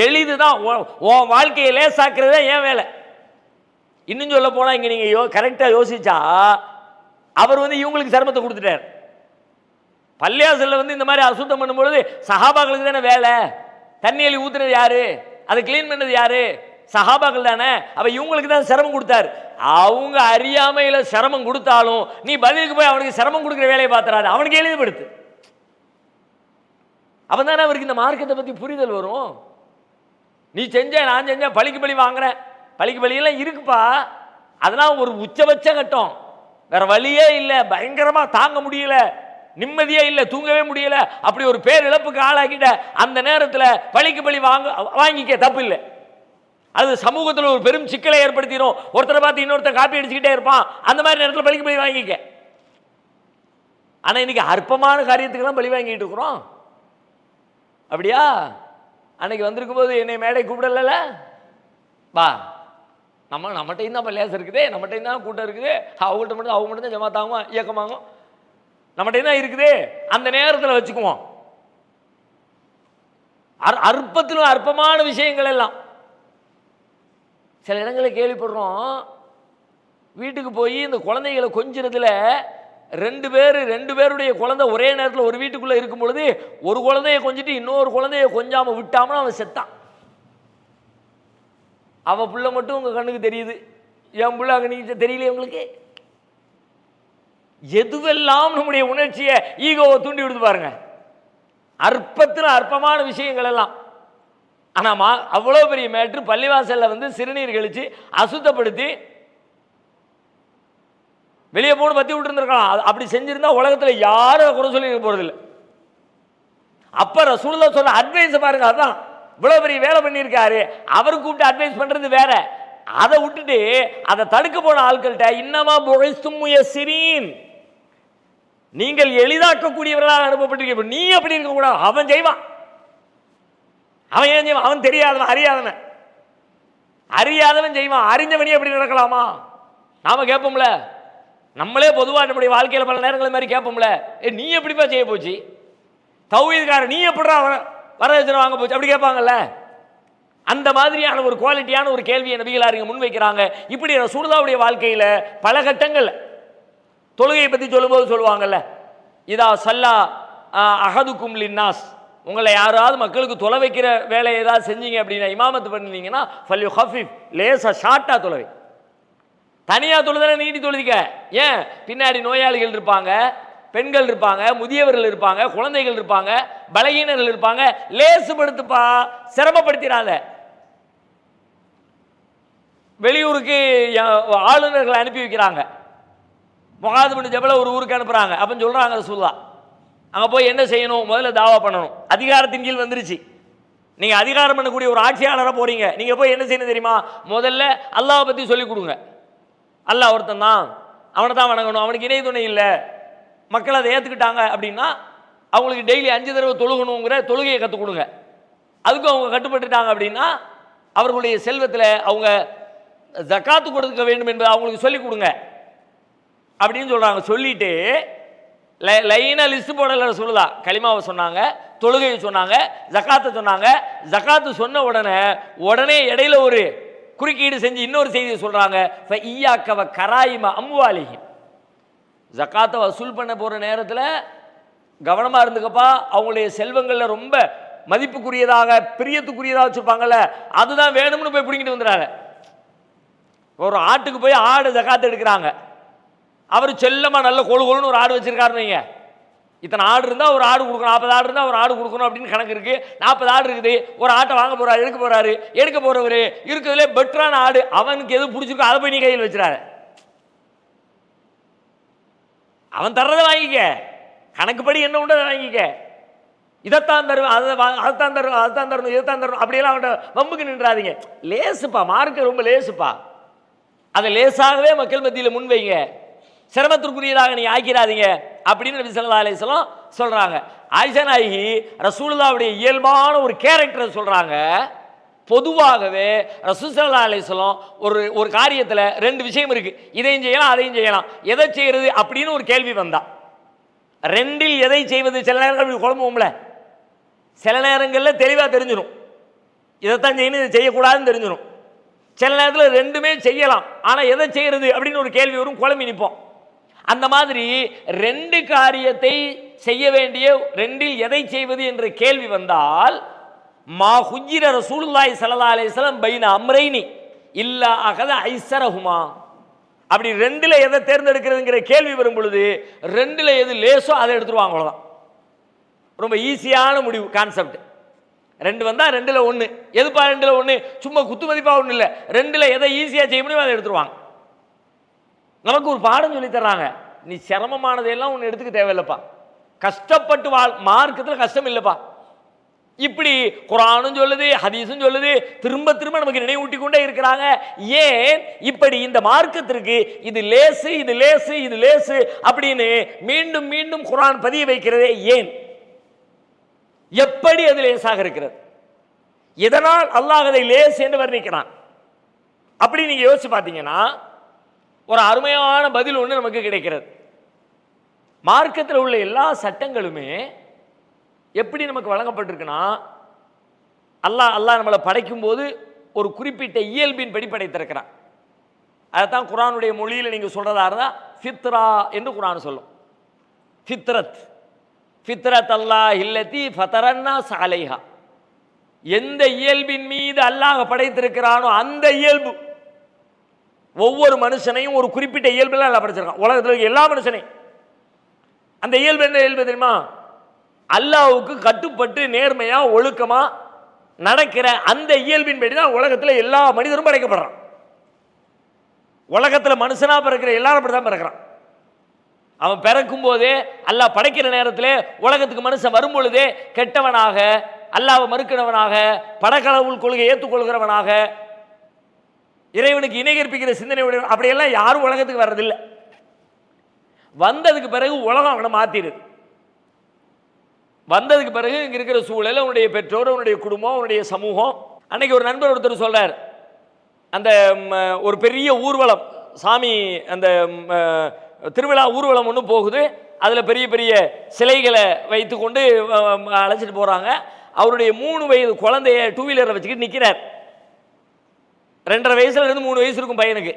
எளிதுதான், உன் வாழ்க்கையை லேசாக்குறதே என் வேலை. இன்னும் சொல்ல போனா இங்க நீங்க கரெக்டா யோசிச்சா அவர் இவங்களுக்கு சிரமத்தை கொடுத்துட்டார். பள்ளியாசல்ல இந்த மாதிரி அசுத்தம் பண்ணும்பொழுது சஹாபாக்களுக்கு தானே வேலை. தண்ணி அள்ளி ஊத்துனது யாரு, அதை கிளீன் பண்ணது யாரு, சஹாபாக்கள் தானே. அப்ப இவங்களுக்கு தான் சிரமம் கொடுத்தாரு. அவங்க அறியாமையில சிரமம் கொடுத்தாலும் நீ பதிலுக்கு போய் அவனுக்கு சிரமம் கொடுக்குற வேலையை பார்த்துறாரு, அவனுக்கு எளிமைப்படுத்து. அப்ப தானே அவருக்கு இந்த மார்க்கத்தை பத்தி புரிதல் வரும். நீ செஞ்ச நான் செஞ்ச பழிக்கு பழி வாங்குறேன், பழிக்கு பழியெல்லாம் இருக்குப்பா, அதெல்லாம் ஒரு உச்சபட்ச கட்டம், வேற வழியே இல்லை, பயங்கரமா தாங்க முடியல, நிம்மதியே இல்லை, தூங்கவே முடியல, அப்படி ஒரு பேர் இழப்புக்கு ஆளாக்கிட்ட அந்த நேரத்தில் பழிக்கு பழி வாங்கிக்க தப்பு இல்லை. அது சமூகத்தில் ஒரு பெரும் சிக்கலை ஏற்படுத்திடும். ஒருத்தரை பார்த்து இன்னொருத்தர் காப்பி அடிச்சுக்கிட்டே இருப்பான், அந்த மாதிரி நேரத்தில் பழிக்கு பழி வாங்கிக்க. ஆனா இன்னைக்கு அற்பமான காரியத்துக்கெல்லாம் பழி வாங்கிட்டு இருக்கிறோம். அப்படியா? அன்னைக்கு வந்திருக்கும் போது என்னை மேடை கூப்பிடல, வா நம்மகிட்டையும் தான் லேஸ் இருக்குது, நம்மகிட்டையும் தான் கூட்டம் இருக்குது, அவங்க மட்டும் தான் ஜமாத்தாகும், இயக்கமாகும், நம்மகிட்டையும் தான் இருக்குது. அந்த நேரத்தில் வச்சுக்குவோம். அற்பத்திலும் அற்பமான விஷயங்கள் எல்லாம் சில இடங்களில் கேள்விப்படுறோம். வீட்டுக்கு போய் இந்த குழந்தைகளை கொஞ்சிறதுல ரெண்டு பேருடைய குழந்தை ஒரே நேரத்தில் ஒரு வீட்டுக்குள்ள இருக்கும் பொழுது ஒரு குழந்தைய கொஞ்சிட்டு இன்னொரு குழந்தைய கொஞ்சாம விட்டாமனா அவன் செத்தான். அவன் புள்ள மட்டும் உங்க கண்ணுக்கு தெரியுது, என் புள்ள அங்க நீங்க தெரியல. உங்களுக்கு எதுவெல்லாம் நம்முடைய உணர்ச்சியை, ஈகோவை தூண்டி விடுது பாருங்க. அற்பத்தில் அற்பமான விஷயங்கள் எல்லாம். ஆனா அவ்வளோ பெரிய மேட்ரு பள்ளிவாசல்ல சிறுநீர் கழிச்சு அசுத்தப்படுத்தி வெளியே போன பத்தி விட்டு இருந்திருக்கலாம். அப்படி செஞ்சிருந்தா உலகத்துல யாரும் குறை சொல்லி போறதில்லை. அப்ப ரசூலுல்லாஹ் சொல்ற அட்வைஸ் பாருங்க, அதான் இவ்வளவு பெரிய வேலை பண்ணியிருக்காரு, அவரு கூப்பிட்டு அட்வைஸ் பண்றது வேற. அதை விட்டுட்டு அதை தடுக்க போன ஆட்கள்கிட்ட இன்னமா புஇஸ்தும் முயஸ்ஸிரீன், நீங்கள் எளிதாக்கக்கூடியவர்களாக அனுப்பப்பட்டிருக்க, நீ அப்படி இருக்க கூடாது. அவன் செய்வான், அவன் ஏன் செய்வான்? அவன் தெரியாதவன், அறியாதவன் செய்வான். அறிஞ்சவனே அப்படி நடக்கலாமா? நாம கேட்போம்ல, நம்மளே பொதுவாக நம்முடைய வாழ்க்கையில் பல நேரங்கள் மாதிரி கேட்போம்ல, நீ எப்படிப்பா செய்ய போச்சு, தௌஹீத்கார நீ எப்படா வரதட்சணை வாங்க போச்சு, அப்படி கேட்பாங்கல்ல. அந்த மாதிரியான ஒரு குவாலிட்டியான ஒரு கேள்வியை நபிகளார் இங்க முன்வைக்கிறாங்க. இப்படி ரசூலுல்லாஹ்வுடைய வாழ்க்கையில பல கட்டங்கள் தொழுகையை பத்தி சொல்லும்போது சொல்லுவாங்கல்ல, இதா சல்லா அஹதுக்கும் லின்னாஸ், உங்களை யாராவது மக்களுக்கு தொலை வைக்கிற வேலையை ஏதாவது செஞ்சீங்க அப்படின்னா, இமாமத்து பண்ணினீங்கன்னா ஃபல்யு ஹஃபிஃப், லேசா ஷார்ட்டா தொலைவை. தனியா தொழுதானே நீட்டி தொழுதிக்க. ஏன்? பின்னாடி நோயாளிகள் இருப்பாங்க, பெண்கள் இருப்பாங்க, முதியவர்கள் இருப்பாங்க, குழந்தைகள் இருப்பாங்க, பலகீனர்கள் இருப்பாங்க. லேசுபடுத்துப்பா, சிரமப்படுத்திடாத. வெளியூருக்கு ஆளுநர்களை அனுப்பி வைக்கிறாங்க. முஆது பின் ஜபல ஒரு ஊருக்கு அனுப்புறாங்க. அப்ப சொல்றாங்க ரசூலுல்லாஹ், அங்க போய் என்ன செய்யணும்? முதல்ல தாவா பண்ணணும். அதிகாரத்தின் கீழ் வந்துருச்சு. நீங்க அதிகாரம் பண்ணக்கூடிய ஒரு ஆட்சியாளராக போறீங்க, நீங்க போய் என்ன செய்யணும் தெரியுமா? முதல்ல அல்லாஹ் பத்தி சொல்லிக் கொடுங்க. அல்லாஹ் ஒருத்தன் தான், அவனை தான் வணங்கணும், அவனுக்கு இணை துணை இல்லை. மக்கள் அதை ஏற்றுக்கிட்டாங்க அப்படின்னா அவங்களுக்கு டெய்லி 5 தடவை தொழுகணுங்கிற தொழுகையை கற்றுக் கொடுங்க. அதுக்கும் அவங்க கட்டுப்பட்டுட்டாங்க அப்படின்னா அவர்களுடைய செல்வத்தில் அவங்க ஜக்காத்து கொடுக்க வேண்டும் என்பதை அவங்களுக்கு சொல்லிக் கொடுங்க அப்படின்னு சொல்கிறாங்க. சொல்லிட்டு லைனாக லிஸ்ட் போடல சொல்லுதா, களிமாவை சொன்னாங்க, தொழுகையை சொன்னாங்க, ஜக்காத்தை சொன்னாங்க. ஜக்காத்து சொன்ன உடனே இடையில ஒரு குறுக்கீடு செஞ்சு இன்னொரு செய்தியை சொல்றாங்க, ஃபஇய்யாக்கவ கராயிம அம்வாலிஹிம், ஜக்காத்தை வசூல் பண்ண போற நேரத்தில் கவனமா இருந்துக்கப்பா, அவங்களுடைய செல்வங்கள்ல ரொம்ப மதிப்புக்குரியதாக பிரியத்துக்குரியதாக வச்சிருப்பாங்கல்ல, அதுதான் வேணும்னு போய் பிடிங்கிட்டு வந்துடுறாங்க. ஒரு ஆட்டுக்கு போய் ஆடு ஜக்காத்து எடுக்கிறாங்க, அவர் செல்லமா நல்ல கொழுன்னு ஒரு ஆடு வச்சிருக்காருன்னு வைங்க, இத்தனை ஆடு இருந்தால் ஒரு ஆடு கொடுக்கணும், 40 ஆடு இருந்தால் ஒரு ஆடு கொடுக்கணும் அப்படின்னு கணக்கு இருக்கு. 40 ஆடு இருக்குது, ஒரு ஆட்டை வாங்க போறாரு, எடுக்க போறவர் இருக்கிறதுலே பெட்டரான ஆடு, அவனுக்கு எது பிடிச்சிருக்கோ அதை போய் நீ கையில் வச்சிடாரு. அவன் தர்றதை வாங்கிக்க, கணக்குப்படி என்ன உண்டு அதை வாங்கிக்க. இதைத்தான் தருவேன், அதைத்தான் தருவேன், அதைத்தான் தரணும், இதைத்தான் தரணும், அப்படியெல்லாம் அவன்கிட்ட வம்புக்கு நின்றாதீங்க. லேசுப்பா, மார்க்க ரொம்ப லேசுப்பா. அதை லேசாகவே மக்கள் மத்தியில் முன்வைங்க. சிரமத்திற்குரியதாக நீ ஆக்கிறாதீங்க அப்படின்னு நபி ஸல்லல்லாஹு அலைஹி வஸல்லம் சொல்றாங்க. ஆயிஷா நாயகி ரசூலுல்லாஹ்வுடைய இயல்பான ஒரு கேரக்டரை சொல்றாங்க. பொதுவாகவே ரசூல் ஸல்லல்லாஹு அலைஹி வஸல்லம் ஒரு காரியத்தில் ரெண்டு விஷயம் இருக்கு, இதையும் செய்யலாம் அதையும் செய்யலாம், எதை செய்யறது அப்படின்னு ஒரு கேள்வி வந்தா ரெண்டில் எதை செய்வது சில நேரங்கள் குழம்புவோம்ல, சில நேரங்களில் தெளிவாக தெரிஞ்சிடும் இதைத்தான் செய்யணும் இதை செய்யக்கூடாதுன்னு தெரிஞ்சிடும். சில நேரத்தில் ரெண்டுமே செய்யலாம் ஆனால் எதை செய்யறது அப்படின்னு ஒரு கேள்வி வரும், குழம்பி நிற்போம். அந்த மாதிரி ரெண்டு காரியத்தை செய்ய வேண்டிய ரெண்டில் எதை செய்வது என்ற கேள்வி வந்தால் மா ஹுஜ்ஜிர ரசூலுல்லாஹி ஸல்லல்லாஹு அலைஹி வஸல்லம் பைன அம்ரைனி இல்லா அகத ஐஸரஹுமா, அப்படி ரெண்டுல எதை தேர்ந்தெடுக்கிறதுங்கிற கேள்வி வரும் பொழுது ரெண்டுல எது லேசோ அதை எடுத்துருவாங்க. அவ்வளோதான், ரொம்ப ஈஸியான முடிவு கான்செப்ட். ரெண்டு வந்தா ரெண்டுல ஒன்று, எதுப்பா ரெண்டுல ஒன்று, சும்மா குத்து மதிப்பா ஒன்றும் இல்லை, ரெண்டுல எதை ஈஸியாக செய்ய முடியும் அதை எடுத்துருவாங்க. நமக்கு ஒரு பாடம் சொல்லி தர்றாங்க, நீ சிரமமானதையெல்லாம் ஒன்று எடுத்துக்க தேவையில்லைப்பா, கஷ்டப்பட்டு மார்க்கத்தில் கஷ்டம் இல்லைப்பா. இப்படி குர்ஆனும் சொல்லுது ஹதீஸும் சொல்லுது, திரும்ப திரும்ப நமக்கு நினைவூட்டி கொண்டே இருக்கிறாங்க. ஏன் இப்படி இந்த மார்க்கத்திற்கு இது லேசு இது லேசு இது லேசு அப்படின்னு மீண்டும் மீண்டும் குர்ஆன் பதிய வைக்கிறதே ஏன்? எப்படி அது லேசாக இருக்கிறது? இதனால் அல்லாஹ் அதை லேஸ் என்று வர்ணிக்கிறான். அப்படி நீங்க யோசிச்சு பார்த்தீங்கன்னா ஒரு அருமையான பதில் ஒன்று நமக்கு கிடைக்கிறது. மார்க்கத்தில் உள்ள எல்லா சட்டங்களுமே எப்படி நமக்கு வழங்கப்பட்டிருக்குன்னா, அல்லாஹ் நம்மளை படைக்கும் போது ஒரு குறிப்பிட்ட இயல்பின் படி படைத்திருக்கிறான். அதைத்தான் குர்ஆனுடைய மொழியில் நீங்கள் சொல்றதா இருந்தால் ஃபித்ரா என்று குர்ஆன் சொல்லும். ஃபித்ரத் ஃபித்ரத் அல்லாஹ் இல்லதி ஃபதரன்னாஸ் அலைஹா, எந்த இயல்பின் மீது அல்லாஹ் படைத்திருக்கிறானோ அந்த இயல்பு. ஒவ்வொரு மனுஷனையும் ஒரு குறிப்பிட்ட இயல்பில் அல்லாஹ் படைச்சிருக்கான். உலகத்தில் இருக்க எல்லா மனுஷனையும் அந்த இயல்பு என்ன இயல்பு தெரியுமா? அல்லாஹ்வுக்கு கட்டுப்பட்டு நேர்மையா ஒழுக்கமா நடக்கிற அந்த இயல்பின் படி தான் உலகத்தில் எல்லா மனிதரும் படைக்கப்படுறான். உலகத்தில் மனுஷனா பிறக்கிற எல்லாரும் அப்படி தான் பிறக்கிறான். அவன் பிறக்கும் போதே அல்லாஹ் படைக்கிற நேரத்தில் உலகத்துக்கு மனுஷன் வரும் பொழுதே கெட்டவனாக, அல்லாஹ்வை மறுக்கிறவனாக, படக்கடவுள் கொள்கை ஏற்றுக்கொள்கிறவனாக, இறைவனுக்கு இணை கற்பிக்கிற சிந்தனை அப்படியெல்லாம் யாரும் உலகத்துக்கு வர்றதில்லை. வந்ததுக்கு பிறகு உலகம் அவனை மாத்திடுது. வந்ததுக்கு பிறகு இங்க இருக்கிற சூழல், அவனுடைய பெற்றோர், அவனுடைய குடும்பம், அவனுடைய சமூகம். அன்னைக்கு ஒரு நண்பர் ஒருத்தர் சொல்றார், அந்த ஒரு பெரிய ஊர்வலம், சாமி அந்த திருவிழா ஊர்வலம் ஒன்று போகுது, அதில் பெரிய பெரிய சிலைகளை வைத்து கொண்டு அழைச்சிட்டு போகிறாங்க. அவருடைய 3 வயது குழந்தைய 2 வீலரை வச்சுக்கிட்டு நிற்கிறார். 2.5 வயசுலேருந்து 3 வயசு இருக்கும் பையனுக்கு.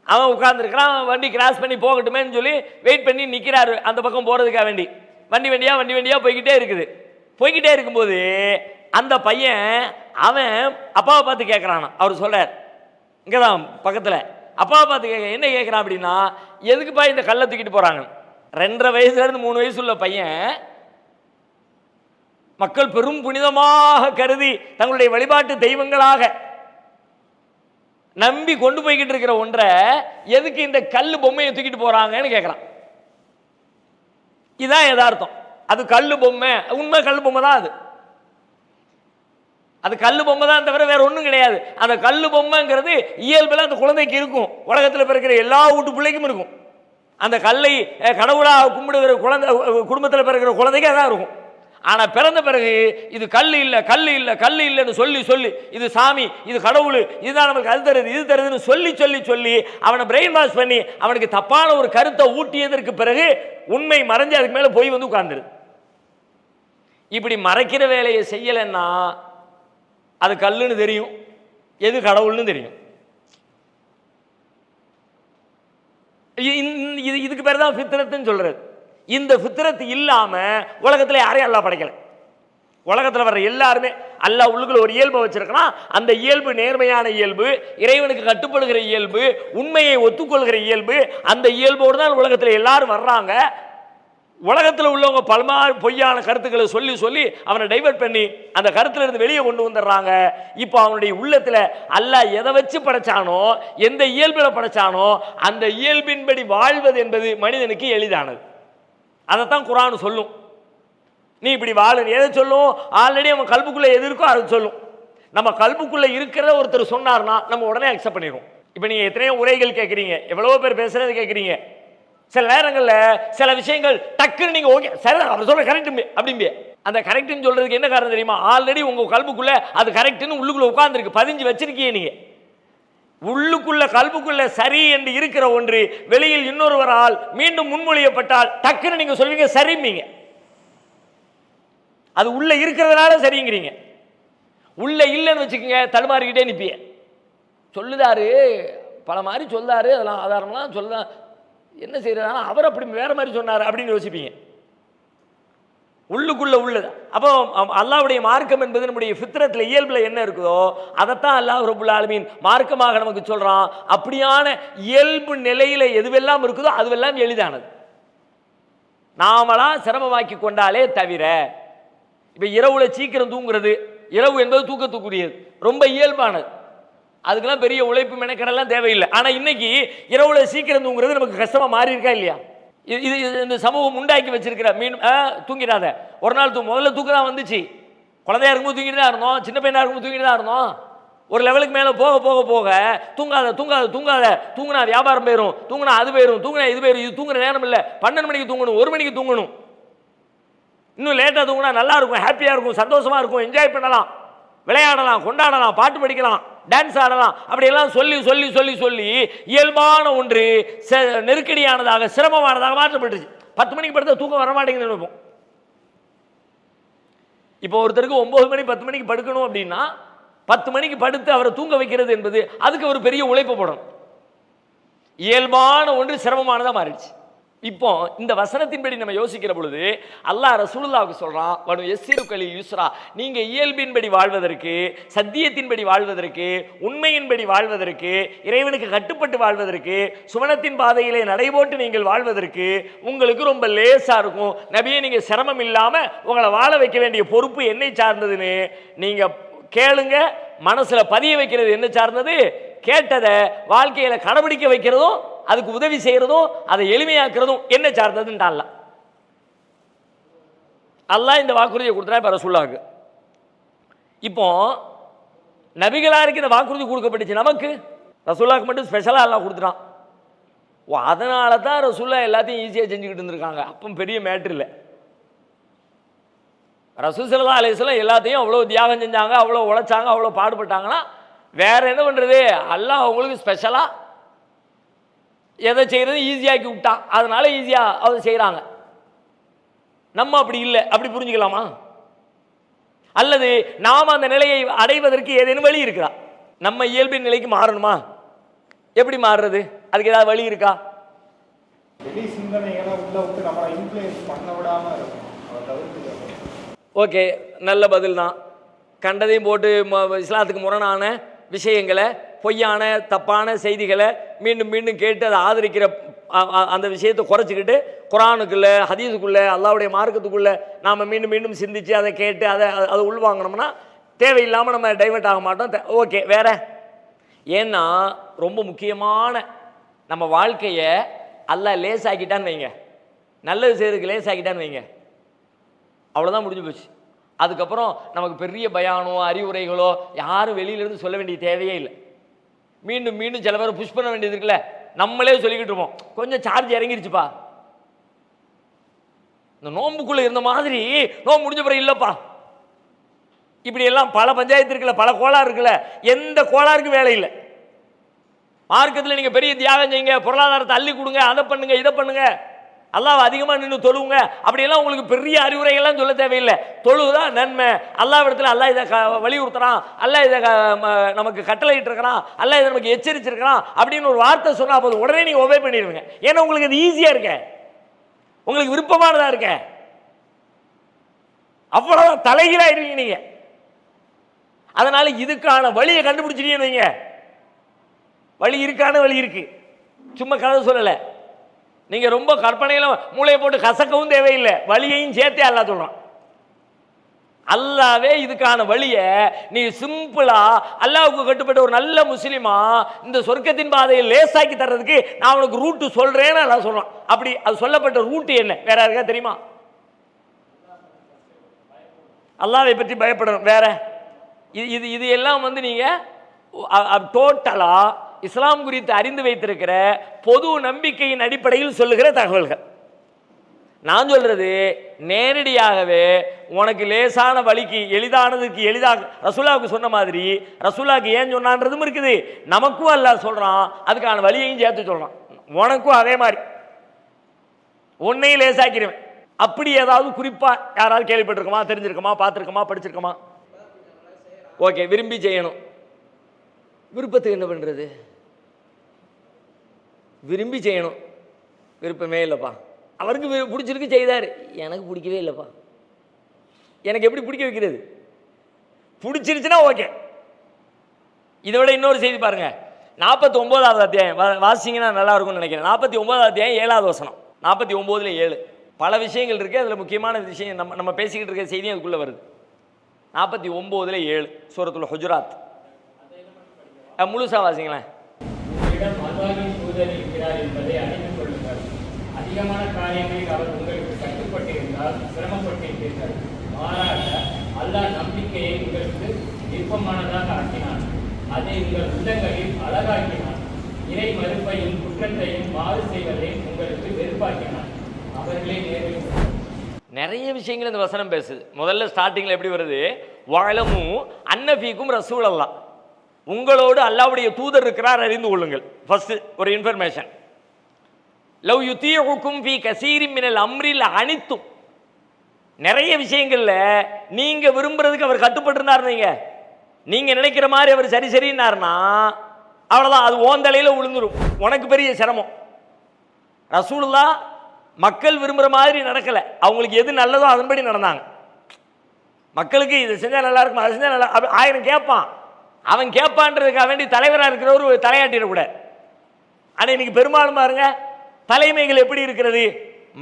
அவன் உட்கார்ந்துருக்கிறான், வண்டி கிராஸ் பண்ணி போகட்டுமேன்னு சொல்லி வெயிட் பண்ணி நிற்கிறாரு அந்த பக்கம் போகிறதுக்காக வேண்டி. வண்டி வண்டியாக போய்கிட்டே இருக்குது. போய்கிட்டே இருக்கும்போது அந்த பையன் அவன் அப்பாவை பார்த்து கேட்குறான். அவர் சொல்கிறார், இங்கே தான் பக்கத்தில், அப்பாவை பார்த்து என்ன கேட்குறான் அப்படின்னா, எதுக்குப்பா இந்த கல்லை தூக்கிட்டு போகிறாங்க? 2.5 வயசுலேருந்து 3 வயசு உள்ள பையன் மக்கள் பெரும் புனிதமாக கருதி தங்களுடைய வழிபாட்டு தெய்வங்களாக நம்பி கொண்டு போய்கிட்டு இருக்கிற ஒன்றை எதுக்கு இந்த கல் பொம்மையை தூக்கிட்டு போறாங்கன்னு கேட்குறான். இதுதான் யதார்த்தம். அது கல்லு பொம்மை, உண்மை கல்லு பொம்மை தான். அது கல்லு பொம்மை தான் தவிர வேற ஒன்றும் கிடையாது. அந்த கல்லு பொம்மைங்கிறது இயல்பில் அந்த குழந்தைக்கு இருக்கும். உலகத்தில் பிறக்கிற எல்லா வீட்டு பிள்ளைக்கும் இருக்கும். அந்த கல்லை கடவுளாக கும்பிடுகிற குழந்தை, குடும்பத்தில் பிறக்கிற குழந்தைக்கு அதான் இருக்கும். ஆனால் பிறந்த பிறகு இது கல் இல்லை கல் இல்லை கல் இல்லைன்னு சொல்லி சொல்லி இது சாமி, இது கடவுள், இதுதான் நமக்கு அது தருது இது தருதுன்னு சொல்லி சொல்லி சொல்லி அவனை பிரெயின் வாஷ் பண்ணி அவனுக்கு தப்பான ஒரு கருத்தை ஊட்டியதற்கு பிறகு உண்மை மறைஞ்சு அதுக்கு மேலே போய் வந்து உட்கார்ந்துருது. இப்படி மறைக்கிற வேலையை செய்யலைன்னா அது கல்லுன்னு தெரியும், எது கடவுள்னு தெரியும். இதுக்கு பேர் தான் ஃபித்ரத்துன்னு சொல்றது. இந்த ஃபித்ரத் இல்லாம உலகத்துல யாரையும் அல்லாஹ் படைக்கல. உலகத்துல வர்ற எல்லாருமே அல்லாஹ் உள்ளுக்குள்ள ஒரு இயல்பை வச்சிருக்கான். அந்த இயல்பு நேர்மையான இயல்பு, இறைவனுக்கு கட்டுப்படுகிற இயல்பு, உண்மையை ஒத்துக்கொள்கிற இயல்பு. அந்த இயல்போடு தான் உலகத்துல எல்லாரும் வர்றாங்க. உலகத்தில் உள்ளவங்க பல்மாறு பொய்யான கருத்துக்களை சொல்லி சொல்லி அவனை டைவர்ட் பண்ணி அந்த கருத்துல இருந்து வெளியே கொண்டு வந்துடுறாங்க. இப்போ அவனுடைய உள்ளத்துல அல்லாஹ் எதை வச்சு படைச்சானோ, எந்த இயல்பில் படைச்சானோ அந்த இயல்பின்படி வாழ்வது என்பது மனிதனுக்கு எளிதானது. அதைத்தான் குர்ஆன் சொல்லும். நீ இப்படி வாழ எதை சொல்லும்? ஆல்ரெடி அவன் கல்புக்குள்ள எது இருக்கோ அதை சொல்லும். நம்ம கல்புக்குள்ள இருக்கிறத ஒருத்தர் சொன்னார்னா நம்ம உடனே அக்செப்ட் பண்ணிடுவோம். இப்போ நீங்க எத்தனையோ உரைகள் கேட்குறீங்க, எவ்வளவோ பேர் பேசுறது கேட்குறீங்க. சில நேரங்களில் சில விஷயங்கள் டக்குன்னு நீங்கள் ஓகே சரி அவர் சொல்ல கரெக்டு அப்படிம்பே. அந்த கரெக்டுன்னு சொல்றதுக்கு என்ன காரணம் தெரியுமா? ஆல்ரெடி உங்கள் கல்புக்குள்ள அது கரெக்டுன்னு உள்ளுக்குள்ள உட்கார்ந்துருக்கு, பதிஞ்சு வச்சிருக்கீங்க. நீங்கள் உள்ளுக்குள்ள கல்புக்குள்ள சரி என்று இருக்கிற ஒன்று வெளியில் இன்னொருவரால் மீண்டும் முன்மொழியப்பட்டால் டக்குன்னு நீங்க சொல்வீங்க சரிம்பீங்க. அது உள்ள இருக்கிறதுனால சரிங்கிறீங்க. உள்ள இல்லைன்னு வச்சுக்கோங்க, தடுமாறிக்கிட்டே நிற்பிய. சொல்லுதாரு பல மாதிரி சொல்லாரு, அதெல்லாம் ஆதாரம்லாம் சொல்ல என்ன செய்யறதுனா அவர் அப்படி வேற மாதிரி சொன்னார் அப்படின்னு யோசிப்பீங்க. உள்ளுக்குள்ள உள்ளது. அப்போ அல்லாஹ்வுடைய மார்க்கம் என்பது நம்முடைய ஃபித்ரத்தில் இயல்பில் என்ன இருக்குதோ அதைத்தான் அல்லாஹ் ரப்புல் ஆலமீன் மார்க்கமாக நமக்கு சொல்றான். அப்படியான இயல்பு நிலையில எதுவெல்லாம் இருக்குதோ அதுவெல்லாம் எளிதானது, நாமளாம் சிரமமாக்கி கொண்டாலே தவிர. இப்போ இரவுல சீக்கிரம் தூங்குறது, இரவு என்பது தூக்கத்துக்குரியது, ரொம்ப இயல்பானது, அதுக்கெல்லாம் பெரிய உழைப்பு மெனக்கடெல்லாம் தேவையில்லை. ஆனால் இன்னைக்கு இரவுல சீக்கிரம் தூங்குறது நமக்கு கஷ்டமா மாறி இருக்கா இல்லையா? இது இந்த சமூகம் உண்டாக்கி வச்சிருக்கிற மீன் தூங்கிடாத ஒரு நாள் முதல்ல தூக்கம் தான் வந்துச்சு. குழந்தையா இருக்கும்போது தூங்கிட்டு தான் இருந்தோம், சின்ன பையனா இருக்கும்போது தூங்கிட்டு தான் இருந்தோம். ஒரு லெவலுக்கு மேலே போக போக போக தூங்காத தூங்காத தூங்காத, தூங்கினா வியாபாரம் போயிடும், தூங்கினா அது போயிடும், தூங்கினா இது போயிடும், இது தூங்குற நேரம் இல்லை, 12 மணிக்கு தூங்கணும், 1 மணிக்கு தூங்கணும், இன்னும் லேட்டாக தூங்கினா நல்லா இருக்கும், ஹாப்பியாக இருக்கும், சந்தோஷமா இருக்கும், என்ஜாய் பண்ணலாம், விளையாடலாம், கொண்டாடலாம், பாட்டு படிக்கலாம், டான்ஸ் ஆடலாம், அப்படியெல்லாம் சொல்லி சொல்லி சொல்லி சொல்லி இயல்பான ஒன்று நெருக்கடியானதாக சிரமமானதாக மாற்றப்பட்டுச்சு. 10 மணிக்கு படுத்த தூக்கம் வரமாட்டேங்குதுன்னு நினைப்போம். இப்போ ஒருத்தருக்கு 9 மணி 10 மணிக்கு படுக்கணும் அப்படின்னா 10 மணிக்கு படுத்து அவரை தூங்க வைக்கிறது என்பது அதுக்கு ஒரு பெரிய உழைப்பு போடணும். இயல்பான ஒன்று சிரமமானதாக மாறிடுச்சு. இப்போ இந்த வசனத்தின்படி நம்ம யோசிக்கிற பொழுது அல்லாஹ் ரசூலுல்லாஹ்வுக்கு சொல்றான், வனு யஸ்ஸிருகலி யுஸ்ரா, நீங்க இயல்பின்படி வாழ்வதற்கு, சத்தியத்தின்படி வாழ்வதற்கு, உண்மையின்படி வாழ்வதற்கு, இறைவனுக்கு கட்டுப்பட்டு வாழ்வதற்கு, சுவனத்தின் பாதையிலே நடைபோட்டு நீங்கள் வாழ்வதற்கு உங்களுக்கு ரொம்ப லேசா இருக்கும். நபியே, நீங்க சிரமம் இல்லாம உங்களை வாழ வைக்க வேண்டிய பொறுப்பு என்னை சார்ந்ததுன்னு நீங்க கேளுங்க. மனசுல பதிய வைக்கிறது என்ன சார்ந்தது? கேட்டதை வாழ்க்கையில கடைபிடிக்க வைக்கிறதும் அதுக்கு உதவி செய்யறதும் அதை எளிமையாக்குறதும் என்ன சார்ந்ததுன்னு அல்லாஹ் இந்த வாக்குறுதியை கொடுத்தா. இப்ப ரசூலுல்லாஹ்க்கு இப்போ நபிகளாருக்கு இந்த வாக்குறுதி கொடுக்கப்பட்டுச்சு, நமக்கு ரசூலுல்லாஹ்க்கு மட்டும் ஸ்பெஷலா அல்லாஹ் கொடுத்துட்டான். அதனால தான் ரசூலுல்லாஹ் எல்லாத்தையும் ஈஸியாக செஞ்சுக்கிட்டு இருந்திருக்காங்க. அப்போ பெரிய மேட்ரு இல்லை. ரசூல் ஸல்லல்லாஹு அலைஹி வஸல்லம் எல்லாத்தையும் அவ்வளோ தியாகம் செஞ்சாங்க, அவ்வளோ உழைச்சாங்க, அவ்வளோ பாடுபட்டாங்கன்னா வேற என்ன பண்றது? அல்லாஹ் அவங்களுக்கு ஸ்பெஷலா எதை செய்யறது ஈஸியாக்கி விட்டான், அதனால ஈஸியா அதை செய்யறாங்க. நம்ம அப்படி இல்லை, அப்படி புரிஞ்சுக்கலாமா? அல்லது நாம அந்த நிலையை அடைவதற்கு ஏதேனும் வழி இருக்கா? நம்ம இயல்பின் நிலைக்கு மாறணுமா? எப்படி மாறுறது? அதுக்கு ஏதாவது வழி இருக்கா? ஓகே, நல்ல பதில் தான். கண்டதையும் போட்டு இஸ்லாத்துக்கு முரணான விஷயங்களை, பொய்யான தப்பான செய்திகளை மீண்டும் மீண்டும் கேட்டு அதை ஆதரிக்கிற அந்த விஷயத்தை குறைச்சிக்கிட்டு குரானுக்குள்ளே, ஹதீஸுக்குள்ளே, அல்லாஹ்வுடைய மார்க்கத்துக்குள்ளே நாம் மீண்டும் மீண்டும் சிந்தித்து அதை கேட்டு அதை உள்வாங்கினோம்னா தேவையில்லாமல் நம்ம டைவெர்ட் ஆக மாட்டோம். ஓகே, வேற ஏன்னா ரொம்ப முக்கியமான நம்ம வாழ்க்கையை அல்லாஹ் லேசாக்கிட்டான்னு வைங்க, நல்லது செய்யறதுக்கு லேசாக்கிட்டான்னு வைங்க, அவ்வளோதான், முடிஞ்சு போச்சு. அதுக்கப்புறம் நமக்கு பெரிய பயானோ அறிவுரைகளோ யாரும் வெளியிலேருந்து சொல்ல வேண்டிய தேவையே இல்லை. மீண்டும் மீண்டும் சில பேர் புஷ் பண்ண வேண்டியது இருக்குல்ல, நம்மளே சொல்லிக்கிட்டு இருப்போம், கொஞ்சம் சார்ஜ் இறங்கிருச்சுப்பா, இந்த நோம்புக்குள்ளே இருந்த மாதிரி நோம்பு முடிஞ்ச பிறகு இல்லைப்பா, இப்படி எல்லாம் பல பஞ்சாயத்து இருக்குல்ல, பல கோளாறு இருக்குல்ல, எந்த கோளாறுக்கும் வேலை இல்லை. மார்க்கத்தில் நீங்கள் பெரிய தியாகம் செய்யுங்க, பொருளாதாரத்தை அள்ளி கொடுங்க, அதை பண்ணுங்க, இதை பண்ணுங்க, அல்லாஹ் அதிகமாக நின்று தொழுவுங்க, அப்படியெல்லாம் உங்களுக்கு பெரிய அறிவுரைகள்லாம் சொல்ல தேவையில்லை. தொழுவுதான் நன்மை, அல்லாஹ் இடத்துல அல்லாஹ் இதை வலியுறுத்துறான், அல்லாஹ் இதை நமக்கு கட்டளையிட்டு இருக்கிறான், அல்லாஹ் இதை நமக்கு எச்சரிச்சிருக்கிறான் அப்படின்னு ஒரு வார்த்தை சொன்னால் போதும், உடனே நீங்கள் ஒபே பண்ணிடுவீங்க. ஏன்னா உங்களுக்கு அது ஈஸியாக இருக்க, உங்களுக்கு விருப்பமானதாக இருக்க, அவ்வளோதான் தலைகீழாயிருவீங்க நீங்க. அதனால இதுக்கான வழியை கண்டுபிடிச்சிட்டீங்கன்னு வைங்க, வழி இருக்கான வழி இருக்கு, சும்மா கதை சொல்லலை. நீங்கள் ரொம்ப கற்பனையில மூளையை போட்டு கசக்கவும் தேவையில்லை, வழியையும் சேர்த்தே அல்லாஹ் சொல்கிறான். அல்லாவே இதுக்கான வழியை நீ சிம்பிளா அல்லாஹ்வுக்கு கட்டுப்பட்ட ஒரு நல்ல முஸ்லிமா இந்த சொர்க்கத்தின் பாதையை லேசாக்கி தர்றதுக்கு நான் உனக்கு ரூட்டு சொல்றேன்னு அல்லாஹ் சொல்றான். அப்படி அது சொல்லப்பட்ட ரூட்டு என்ன? வேற யாருக்கா தெரியுமா? அல்லாஹ்வை பற்றி பயப்படணும். வேற இது இது எல்லாம் வந்து நீங்க டோட்டலா இஸ்லாம் குறித்து அறிந்து வைத்திருக்கிற பொது நம்பிக்கையின் அடிப்படையில் சொல்லுகிற தகவல்கள். நான் சொல்றது நேரடியாகவே உனக்கு லேசான வழிக்கு எளிதானதுக்கு எளிதாக ரசூலாவுக்கு சொன்ன மாதிரி ரசூலாவுக்கு ஏன் சொன்னான்றதும் இருக்குது, நமக்கும் அல்லாஹ் சொல்றான், அதுக்கான வழியையும் சேர்த்து சொல்றான். உனக்கும் அதே மாதிரி உன்னையும் லேசாக்கிறவன். அப்படி ஏதாவது குறிப்பா யாராவது கேள்விப்பட்டிருக்கோமா, தெரிஞ்சிருக்கோமா, பார்த்துருக்கோமா, படிச்சிருக்கோமா? ஓகே, விரும்பி செய்யணும். விருப்பத்துக்கு என்ன பண்றது? விரும்பி செய்யணும், விருப்பமே இல்லைப்பா. அவருக்கு பிடிச்சிருக்கு செய்தார், எனக்கு பிடிக்கவே இல்லைப்பா. எனக்கு எப்படி பிடிக்க வைக்கிறது? பிடிச்சிருச்சுன்னா ஓகே. இதை விட இன்னொரு செய்தி பாருங்க, 49வது அத்தியாயம் வாசிங்கன்னா நல்லா இருக்கும்னு நினைக்கிறேன். 49வது அத்தியாயம் 7வது வசனம், 49:7 பல விஷயங்கள் இருக்கு. அதில் முக்கியமான விஷயம் நம்ம பேசிக்கிட்டு இருக்க செய்தியும் அதுக்குள்ள வருது. 49:7 சூரத்துல் ஹுஜராத். முழுசா வாசிங்களேன். அதிகமான காரியங்களில் அவர் உங்களுக்கு கட்டுப்பட்டிருந்தால் சிரமப்பட்டிருப்பீர்கள். மாறாக அல்லாஹ் நம்பிக்கையை உங்களுக்கு விருப்பமானதாக ஆக்கினான், அதை உங்கள் உள்ளங்களில் அழகாக்கினான். இறை மறுப்பையும் குற்றத்தையும் மாறு செய்வதை உங்களுக்கு வெறுப்பாக்கினான். அவர்களே நேரில் நிறைய விஷயங்கள் இந்த வசனம் பேசுது. முதல்ல ஸ்டார்டிங்ல எப்படி வருது? வஅலமு அன்னஃபீக்கும் ரசூல் அல்லாஹ், உங்களோடு அல்லாஹ்வுடைய தூதர் இருக்கிறார், அறிந்து கொள்ளுங்கள். ஃபர்ஸ்ட் ஒரு இன்ஃபர்மேஷன். லவ் யுதீஉக்கும் ஃபீ கஸீரின் மினல் அம்ரில் அனித்தும், நிறைய விஷயங்கள்ல நீங்க விரும்புறதுக்கு அவர் கட்டுப்பட்டு இருந்தாருங்க. நீங்க நினைக்கிற மாதிரி அவர் சரி சரின்னாருன்னா அவ்வளவுதான், அது ஓந்தலையில விழுந்துரும், உனக்கு பெரிய சிரமம். ரசூலுல்லாஹ் மக்கள் விரும்புற மாதிரி நடக்கல, அவங்களுக்கு எது நல்லதோ அதன்படி நடந்தாங்க. மக்களுக்கு இது செஞ்சா நல்லா இருக்கும், அது செஞ்சா நல்லா, ஆயிரம் கேட்பான். அவன் கேட்பான்றதுக்காக வேண்டி தலைவராக இருக்கிறவர் தலையாட்டிடக்கூடாது. ஆனால் இன்னைக்கு பெரும்பாலும் பாருங்க, தலைமைகள் எப்படி இருக்கிறது?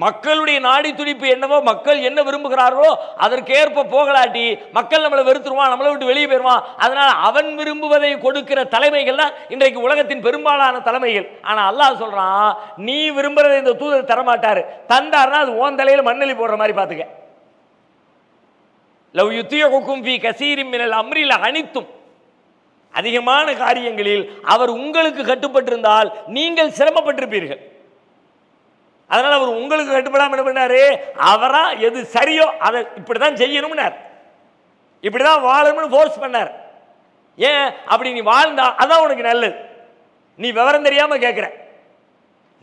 மக்களுடைய நாடி துடிப்பு என்னவோ, மக்கள் என்ன விரும்புகிறார்களோ அதற்கேற்ப போகலாட்டி மக்கள் நம்மளை வெறுத்துருவான், நம்மளை விட்டு வெளியே போயிடுவான். அதனால அவன் விரும்புவதை கொடுக்கிற தலைமைகள் தான் இன்றைக்கு உலகத்தின் பெரும்பாலான தலைமைகள். ஆனால் அல்லாஹ் சொல்றான், நீ விரும்புறதை இந்த தூதர் தரமாட்டாரு, தந்தாருன்னா அது ஓன் தலையில மண்ணெளி போடுற மாதிரி பார்த்துக்க. லவ் யுதீஉக்கும் ஃபீ கஸீரின் மினல் அம்ரில் அனித்தும், அதிகமான காரியங்களில் அவர் உங்களுக்கு கட்டுப்பட்டிருந்தால் நீங்கள் சிரமப்பட்டிருப்பீர்கள். அதனால அவர் உங்களுக்கு கட்டுப்படாம என்ன பண்ணாரு? அவரா எது சரியோ அதை இப்படிதான் செய்யணும்னார், இப்படிதான் வாழணும்னு ஃபோர்ஸ் பண்ணார். ஏன் அப்படி நீ வாழ்ந்தா அதான் உனக்கு நல்லது. நீ விவரம் தெரியாம கேட்கிற,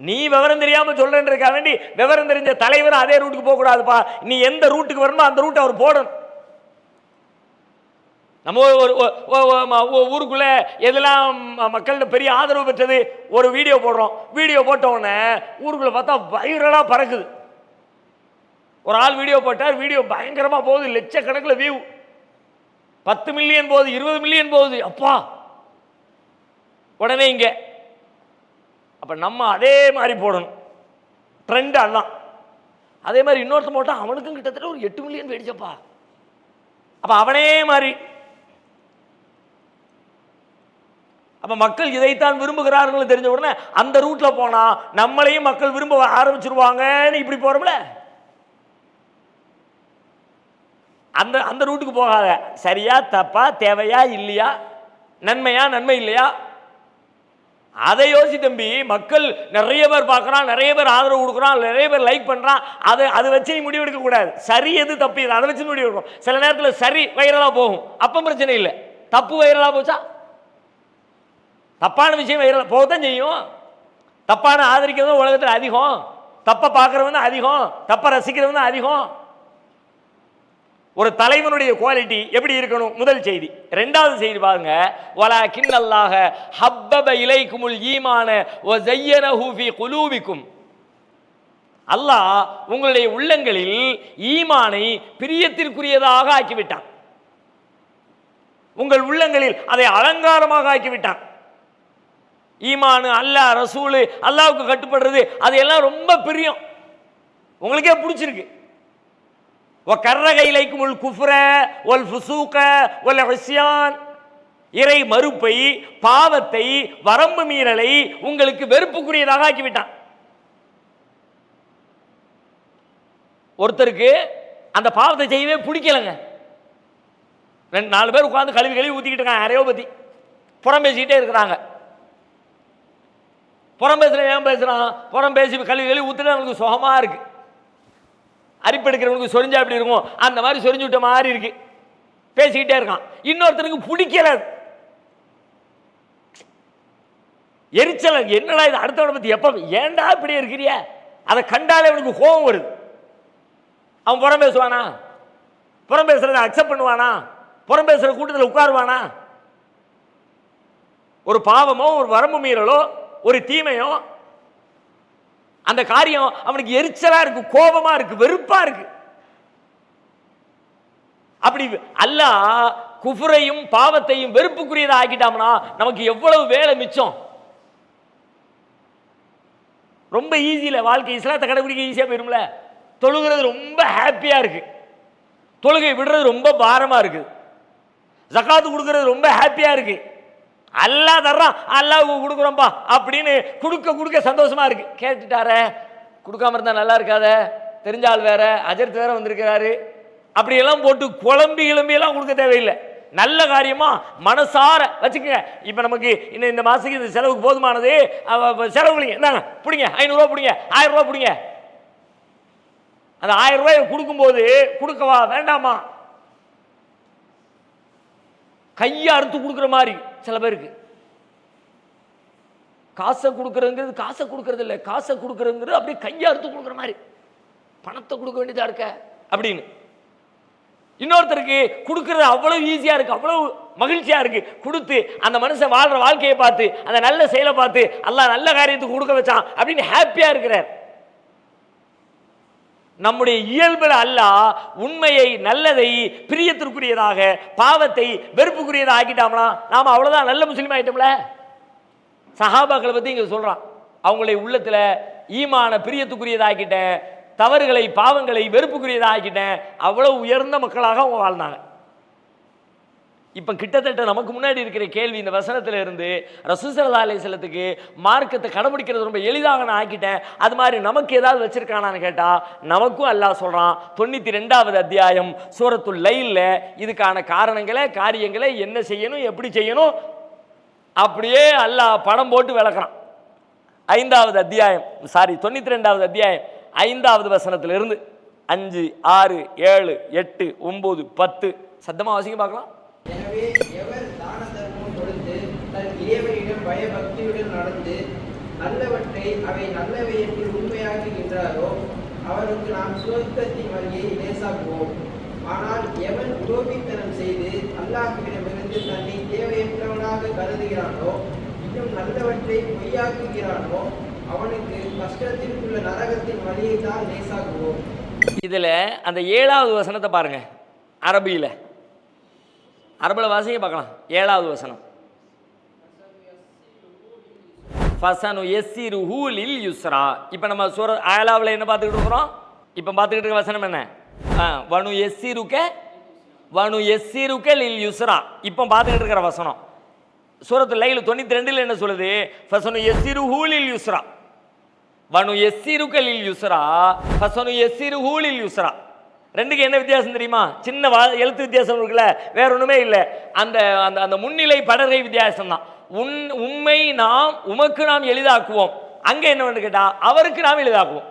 நீ விவரம் தெரியாம சொல்றேன்றதுக்காக வேண்டி விவரம் தெரிஞ்ச தலைவர் அதே ரூட்டுக்கு போக கூடாதுப்பா. நீ எந்த ரூட்டுக்கு வரணுமோ அந்த ரூட் அவர் போடணும். நம்ம ஒரு ஊருக்குள்ள எதெல்லாம் மக்கள்கிட்ட பெரிய ஆதரவு பெற்றது, ஒரு வீடியோ போடுறோம், வீடியோ போட்ட உடனே ஊருக்குள்ள பார்த்தா வைரலா பறக்குது. ஒரு ஆள் வீடியோ போட்டார், வீடியோ பயங்கரமா போகுது, லட்சக்கணக்கில் வியூ, 10 மில்லியன் போகுது, 20 மில்லியன் போகுது. அப்பா உடனே இங்க அப்ப நம்ம அதே மாதிரி போடணும், ட்ரெண்ட் அதான். அதே மாதிரி இன்னொருத்த போட்டா அவனுக்கும் கிட்டத்தட்ட ஒரு 8 மில்லியன் போயிடுச்சப்பா. அப்ப அவனே மாதிரி அப்ப மக்கள் இதைத்தான் விரும்புகிறார்கள் தெரிஞ்ச உடனே அந்த ரூட்ல போனா நம்மளையும் மக்கள் விரும்ப ஆரம்பிச்சிருவாங்கன்னு இப்படி போறோம்ல, அந்த அந்த ரூட்டுக்கு போகாத. சரியா தப்பா, தேவையா இல்லையா, நன்மையா நன்மை இல்லையா, அதை யோசி தம்பி. மக்கள் நிறைய பேர் பார்க்கறான், நிறைய பேர் ஆதரவு கொடுக்குறான், நிறைய பேர் லைக் பண்றான், அதை வச்சு நீ முடிவு எடுக்க கூடாது. சரி எது தப்பு அதை வச்சு முடிவு எடுக்கணும். சில நேரத்தில் சரி வைரலா போகும், அப்ப பிரச்சனை இல்லை. தப்பு வைரலா போச்சா, தப்பான விஷயம் வைரல் போகத்தான் செய்யும். தப்பான ஆதரிக்கிறதும் உலகத்தில் அதிகம், தப்பை பார்க்கறவங்க தான் அதிகம், தப்பை ரசிக்கிறவங்க தான் அதிகம். ஒரு தலைவனுடைய குவாலிட்டி எப்படி இருக்கணும்? முதல் செய்தி. இரண்டாவது செய்தி பாருங்க, வலாக்கின் அல்லாஹ ஹப்பப இலைக்குமுல் ஈமான வ ஸய்யனஹு ஃபீ குலூபிக்கும், அல்லாஹ் உங்களுடைய உள்ளங்களில் ஈமானை பிரியத்திற்குரியதாக ஆக்கிவிட்டான், உங்கள் உள்ளங்களில் அதை அலங்காரமாக ஆக்கிவிட்டான். ஈமானு, அல்லாஹ், ரசூலு, அல்லாஹ்வுக்கு கட்டுப்படுறது அதையெல்லாம் ரொம்ப பிரியம், உங்களுக்கே பிடிச்சிருக்கு. கர்ரகைலைக்குமுல் குஃப்ர வல் ஃபுசூக வல் இஸ்யான், இறை மறுப்பை, பாவத்தை, வரம்பு மீறலை உங்களுக்கு வெறுப்புக்குரியதாக ஆக்கிவிட்டான். ஒருத்தருக்கு அந்த பாவத்தை செய்யவே பிடிக்கலங்க, 2-4 பேர் உட்கார்ந்து கழுவி ஊத்திக்கிட்டு இருக்காங்க, யாரையோ பத்தி புறம் பேசிக்கிட்டே இருக்கிறாங்க. புறம் பேசுகிறேன் ஏன் பேசுகிறான், புறம் பேசி கழுவி ஊற்றுனா அவனுக்கு சுகமாக இருக்குது. அரிப்பெடுக்கிறவனுக்கு சொரிஞ்சா எப்படி இருக்கும், அந்த மாதிரி சொரிஞ்சு விட்ட மாதிரி இருக்கு, பேசிக்கிட்டே இருக்கான். இன்னொருத்தனுக்கு பிடிக்கல, எரிச்சல், என்னடா இது அடுத்தவனை பற்றி எப்போ ஏன்டா இப்படி இருக்கிறிய, அதை கண்டாலே அவனுக்கு கோபம் வருது. அவன் புறம் பேசுவானா, புறம் பேசுறதை அக்செப்ட் பண்ணுவானா, புறம் பேசுகிற கூட்டத்தில் உட்காருவானா? ஒரு பாவமோ ஒரு வரம்பு மீறலோ ஒரு தீமையோ அந்த காரியம் அவனுக்கு எரிச்சலா இருக்கு, கோபமா இருக்கு, வெறுப்பா இருக்கு. அப்படி அல்லாஹ் குஃப்ரையும் பாவத்தையும் வெறுப்புக்குரியதா ஆக்கிட்டாம்னா நமக்கு எவ்வளவு வேலை மிச்சம். ரொம்ப ஈஸியில வாழ்க்கை, இஸ்லாத்தை கடைபிடிக்க ஈஸியா போயிரும்ல. தொழுகிறது ரொம்ப ஹாப்பியா இருக்கு, தொழுகை விடுறது ரொம்ப பாரமா இருக்கு, ஜகாத்து கொடுக்கறது ரொம்ப ஹாப்பியா இருக்கு, அல்லாஹ் தர்றான் அல்லாஹ் கொடுக்குறோம்பா அப்படின்னு கொடுக்க சந்தோஷமா இருக்கு. கேட்டுட்டார கொடுக்காம இருந்தா நல்லா இருக்காத, தெரிஞ்சால் வேற அஜர்த் வேற வந்திருக்கிறாரு, அப்படியெல்லாம் போட்டு குழம்பி எல்லாம் கொடுக்க தேவையில்லை. நல்ல காரியமா மனசார வச்சுக்கங்க. இப்ப நமக்கு இந்த மாசத்துக்கு இந்த செலவுக்கு போதுமானது, செலவு பிடிங்க, பிடிங்க 500 ரூபாய் பிடிங்க, 1000 ரூபாய் பிடிங்க. அந்த 1000 ரூபாய் கொடுக்கும்போது கொடுக்கவா வேண்டாமா, கையை அறுத்து கொடுக்குற மாதிரி சில பேருக்கு. காசை கொடுக்கறதுங்கிறது காசை கொடுக்கறது இல்லை, காசை கொடுக்கறதுங்கிறது அப்படியே கையை அறுத்து கொடுக்குற மாதிரி, பணத்தை கொடுக்க வேண்டியதா இருக்க அப்படின்னு. இன்னொருத்தருக்கு கொடுக்கறது அவ்வளவு ஈஸியா இருக்கு, அவ்வளவு மகிழ்ச்சியா இருக்கு, கொடுத்து அந்த மனுஷன் வாழ்ற வாழ்க்கையை பார்த்து அந்த நல்ல செயலை பார்த்து அல்லாஹ் நல்ல காரியத்துக்கு கொடுக்க வச்சான் அப்படின்னு ஹாப்பியா இருக்கிறார். நம்முடைய இயல்பில் அல்லாஹ் உண்மையை நல்லதை பிரியத்திற்குரியதாக பாவத்தை வெறுப்புக்குரியதாக ஆக்கிட்டாம்னா நாம அவ்வளவுதான் நல்ல முஸ்லீம் ஆயிட்டோம்ல. சஹாபாக்களை பத்தி இங்க சொல்றான், அவங்களுடைய உள்ளத்துல ஈமான பிரியத்துக்குரியதாக்கிட்டேன், தவறுகளை பாவங்களை வெறுப்புக்குரியதாக்கிட்டேன், அவ்வளவு உயர்ந்த மக்களாக அவங்க வாழ்ந்தாங்க. இப்ப கிட்டத்தட்ட நமக்கு முன்னாடி இருக்கிற கேள்வி இந்த வசனத்துல இருந்து ரசூல் ஸல்லல்லாஹு அலைஹி வஸல்லத்துக்கு மார்க்கத்தை கடைபிடிக்கிறது ரொம்ப எளிதாக நான் ஆக்கிட்டேன், அது மாதிரி நமக்கு ஏதாவது வச்சிருக்கானான்னு கேட்டா நமக்கும் அல்லாஹ் சொல்றான். 92வது அத்தியாயம் சூரத்துல் லைல்ல இதுக்கான காரணங்களை காரியங்களை என்ன செய்யணும் எப்படி செய்யணும் அப்படியே அல்லாஹ் படம் போட்டு விளக்குறான். 5வது அத்தியாயம் 92வது அத்தியாயம் 5வது வசனத்திலிருந்து 5, 6, 7, 8, 9, 10 சத்தமா வாசிக்க பார்க்கலாம். எனவே எவர் தான தர்மம் கொடுத்து தன் இறைவனிடம் பயபக்தியுடன் நடந்து நல்லவற்றை அவை நல்லவை என்று உண்மையாக்குகின்றாரோ அவருக்கு நாம் சுவர்க்கத்தின் வழியை லேசாக்குவோம். ஆனால் எவன் உலோபித்தனம் செய்து அல்லாஹ்விடமிருந்து தன்னை தேவையற்றவனாக கருதுகிறானோ இன்னும் நல்லவற்றை பொய்யாக்குகிறானோ அவனுக்கு கஷ்டத்திற்குள்ள நரகத்தின் வழியை தான் லேசாக்குவோம். இதுல அந்த 7வது வசனத்தை பாருங்க, அரபியில வாசிக்க பார்க்கலாம். 7வது வசனம், ஃபஸனு யஸ்ஸிருஹு லில் யுஸ்ரா. இப்போ நம்ம சூரா ஆலாவில் என்ன பார்த்துக்கிட்டு இருக்கிறோம், இப்போ பார்த்துக்கிட்டு இருக்க வசனம் என்ன, வனு யஸ்ஸிருக லில் யுஸ்ரா. இப்போ பார்த்துக்கிட்டு இருக்கிற வசனம் சூரத்துல் லைல் 92 என்ன சொல்லுது, ஃபஸனு யஸ்ஸிருஹு லில் யுஸ்ரா, வனு யஸ்ஸிருக லில் யுஸ்ரா, ஃபஸனு யஸ்ஸிருஹு லில் யுஸ்ரா. ரெண்டுக்கு என்ன வித்தியாசம் தெரியுமா, சின்ன எழுத்து வித்தியாசம் இருக்குல்ல, வேற ஒண்ணுமே இல்லை. அந்த அந்த முன்னிலை படரை வித்தியாசம் தான். உண்மை நாம் உமக்கு நாம் எளிதாக்குவோம், அங்க என்ன கேட்டா அவருக்கு நாம் எளிதாக்குவோம்.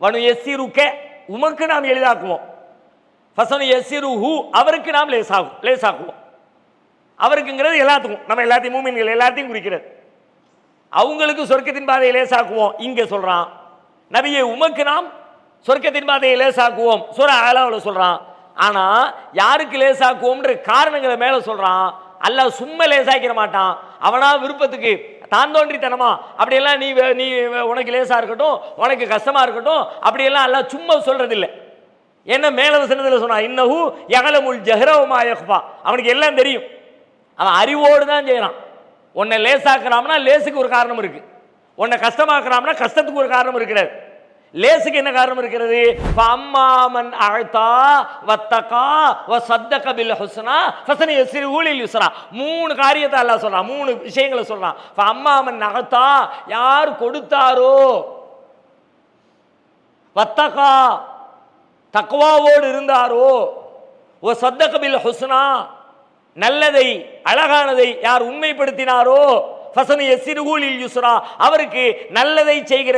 வனு யஸ்ஸிருக உமக்கு நாம் எளிதாக்குவோம், ஃபஸனு யஸ்ஸிருஹு அவருக்கு நாம் லேசாக்குவோம். அவருக்குங்கிறது எல்லாத்துக்கும், நம்ம எல்லாத்தையும் மூமின்கள் எல்லாத்தையும் குறிக்கிறது. அவங்களுக்கு சொர்க்கத்தின் பாதையை லேசாக்குவோம். இங்க சொல்றான் நபியே உமக்கு நாம் சொர்க்கத்தின் பாதையை லேசாக்குவோம், சூரா ஆலாவில் சொல்றான். ஆனா யாருக்கு லேசாக்குவோம்ன்ற காரணங்களை மேல சொல்றான். அல்லாஹ் சும்மா லேசாக்கிற மாட்டான், அவனா விருப்பத்துக்கு தான் தோன்றித்தனமா அப்படியெல்லாம் நீ உனக்கு லேசா இருக்கட்டும் உனக்கு கஷ்டமா இருக்கட்டும் அப்படியெல்லாம் அல்லாஹ் சும்மா சொல்றது இல்லை. என்ன மேல வசனத்தில் சொன்னா, இன்னஹு யஅலமுல் ஜஹ்ர வ மா யக்ஃபா, அவனுக்கு எல்லாம் தெரியும், அவன் அறிவோடு தான் செய்யறான். உன்னை லேசாக்குறாம்னா லேசுக்கு ஒரு காரணம் இருக்கு, உன்னை கஷ்டமாக்குறாம்னா கஷ்டத்துக்கு ஒரு காரணம் இருக்கிறது. லேசுக்கு என்ன காரணம் இருக்கிறது, ஃபஅம்மாமன் அஅதா வத்தகா வஸத்தக பில் ஹுஸ்னா ஃபஸனு யஸ்ஸிருஹு லில் யுஸ்ரா. 3 காரியத்தை அல்லாஹ் சொல்றான், 3 விஷயங்களை சொல்றான். ஃபஅம்மாமன் அஅதா யார் கொடுத்தாரோ, வத்தகா தக்வாவோடு இருந்தாரோ, வஸத்தக பில் ஹுஸ்னா நல்லதை அழகானதை யார் உண்மைப்படுத்தினாரோ, ஃபஸனு யஸ்ஸிருஹு லில் யுஸ்ரா, அவருக்கு நல்லதை செய்கிற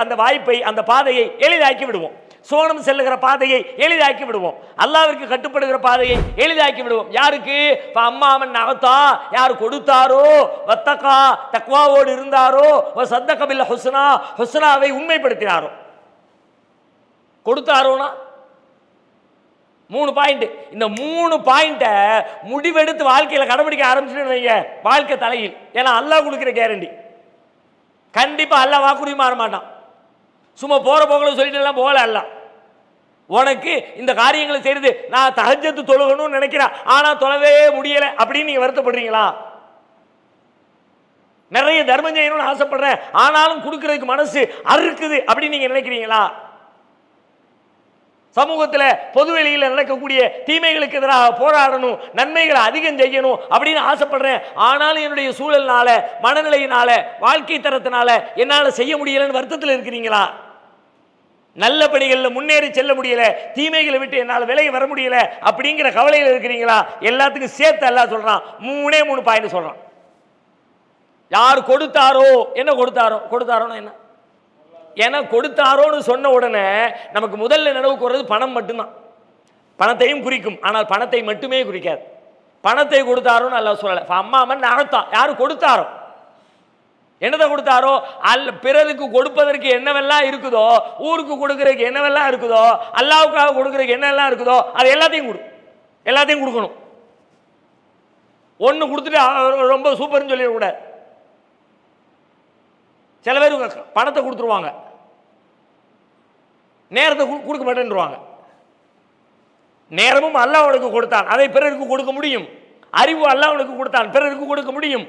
அந்த வாய்ப்பை, அந்த பாதையை எளிதாக்கி விடுவோம். சோனம் செல்லுகிற பாதையை எளிதாக்கி விடுவோம். அல்லாஹ்விற்கு கட்டுப்படுகிற பாதையை எளிதாக்கி விடுவோம். யாருக்கு? அம்மாமன் நகத்தா, யார் கொடுத்தாரோ, வத்தகா தக்வாவோடு இருந்தாரோ, சத்தக பில் ஹுஸ்னா, ஹுஸ்னாவை உண்மைப்படுத்தினாரோ. கொடுத்தாரோனா 3 பாயிண்ட். இந்த 3 பாயிண்ட்டை முடிவெடுத்து வாழ்க்கையில் கடைபிடிக்க ஆரம்பிச்சுட்டு வைங்க, வாழ்க்கை தலையில். ஏன்னா அல்லாஹ் கொடுக்குற கேரண்டி. கண்டிப்பா அல்லாஹ் வாக்குறுதி மாற மாட்டான். சும்மா போற போகல சொல்லிட்டு எல்லாம் போகல. அல்ல உனக்கு இந்த காரியங்களை செய்யறது, நான் தஹஜ்ஜத் தொழுகணும்னு நினைக்கிறேன், ஆனா தொழவே முடியல அப்படின்னு நீங்க வருத்தப்படுறீங்களா? நிறைய தர்மம் செய்யணும்னு ஆசைப்படுறேன், ஆனாலும் கொடுக்கறதுக்கு மனசு அறுக்குது அப்படின்னு நீங்க நினைக்கிறீங்களா? சமூகத்தில் பொதுவெளியில் நடக்கக்கூடிய தீமைகளுக்கு எதிராக போராடணும், நன்மைகளை அதிகம் செய்யணும் அப்படின்னு ஆசைப்படுறேன், ஆனாலும் என்னுடைய சூழல்னால, மனநிலையினால, வாழ்க்கை தரத்தினால என்னால் செய்ய முடியலன்னு வருத்தத்தில் இருக்கிறீங்களா? நல்ல பணிகளில் முன்னேறி செல்ல முடியல, தீமைகளை விட்டு என்னால் விலகி வர முடியல அப்படிங்கிற கவலையில் இருக்கிறீங்களா? எல்லாத்துக்கும் சேர்த்து அல்லாஹ் சொல்றான், 3 பாயிண்ட் சொல்றான். யார் கொடுத்தாரோ, என்ன கொடுத்தாரோ, கொடுத்தாரோன்னா என்ன? ஏன்னா கொடுத்தாரோன்னு சொன்ன உடனே நமக்கு முதல்ல நினைவுக்கு வர்றது பணம் மட்டும்தான். பணத்தையும் குறிக்கும், ஆனால் பணத்தை மட்டுமே குறிக்காது. பணத்தை கொடுத்தாரோன்னு அல்லாஹ் சொல்லலை. அம்மாமன் நகத்தா, யாரு கொடுத்தாரோ, என்னதை கொடுத்தாரோ, பிறருக்கு கொடுப்பதற்கு என்னவெல்லாம் இருக்குதோ, ஊருக்கு கொடுக்கறதுக்கு என்னவெல்லாம் இருக்குதோ, அல்லாஹ்வுக்காக கொடுக்கறதுக்கு என்னெல்லாம் இருக்குதோ, அது எல்லாத்தையும் எல்லாத்தையும் கொடுக்கணும். ஒன்று கொடுத்துட்டு ரொம்ப சூப்பர்னு சொல்லிடக்கூடாது. சில பேர் பணத்தை கொடுத்துருவாங்க, நேரத்தை கொடுக்க மாட்டேன்ருவாங்க. நேரமும் அல்லாஹ்வுக்கு கொடுத்தான், அதை பிறருக்கு கொடுக்க முடியும். அறிவு அல்லாஹ்வுக்கு கொடுத்தான், பிறருக்கு கொடுக்க முடியும்.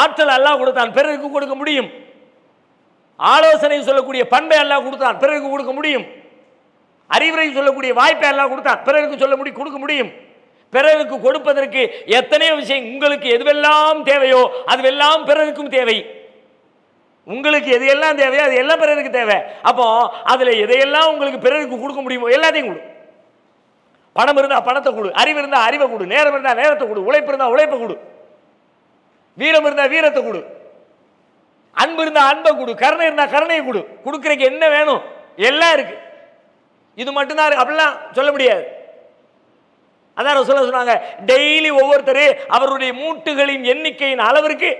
ஆற்றல் அல்லாஹ் கொடுத்தான், பிறருக்கு கொடுக்க முடியும். ஆலோசனை சொல்லக்கூடிய பண்பை அல்லாஹ் கொடுத்தான், பிறருக்கு கொடுக்க முடியும். அறிவுரை சொல்லக்கூடிய வாய்ப்பை அல்லாஹ் கொடுத்தான், பிறருக்கு கொடுக்க முடியும். பிறருக்கு கொடுப்பதற்கு எத்தனையோ விஷயம், உங்களுக்கு எதுவெல்லாம் தேவையோ அதுவெல்லாம் பிறருக்கும் தேவை. உங்களுக்கு எது எல்லாம் தேவையோ அது எல்லாம் பிறருக்கு தேவை. அப்போ அதுல எதையெல்லாம் உங்களுக்கு பிறருக்கு கொடுக்க முடியுமோ எல்லாத்தையும் கொடு. பணம் இருந்தா பணத்தை கொடு, அறிவு இருந்தா அறிவை கொடு, நேரம் இருந்தா நேரத்தை கொடு, உழைப்பு இருந்தா உழைப்பை கொடு, வீரம் இருந்தா வீரத்தை கொடு, அன்பு இருந்தா அன்பை கொடு, கருணை இருந்தா கருணையை கொடு. கொடுக்கறதுக்கு என்ன வேணும் எல்லாம் இருக்கு. இது மட்டும்தான் இருக்கு அப்படிலாம் சொல்ல முடியாது. அதான் சொன்னாங்க, டெய்லி ஒவ்வொருத்தர் அவருடைய மூட்டுகளின் எண்ணிக்கையின் அளவிற்கு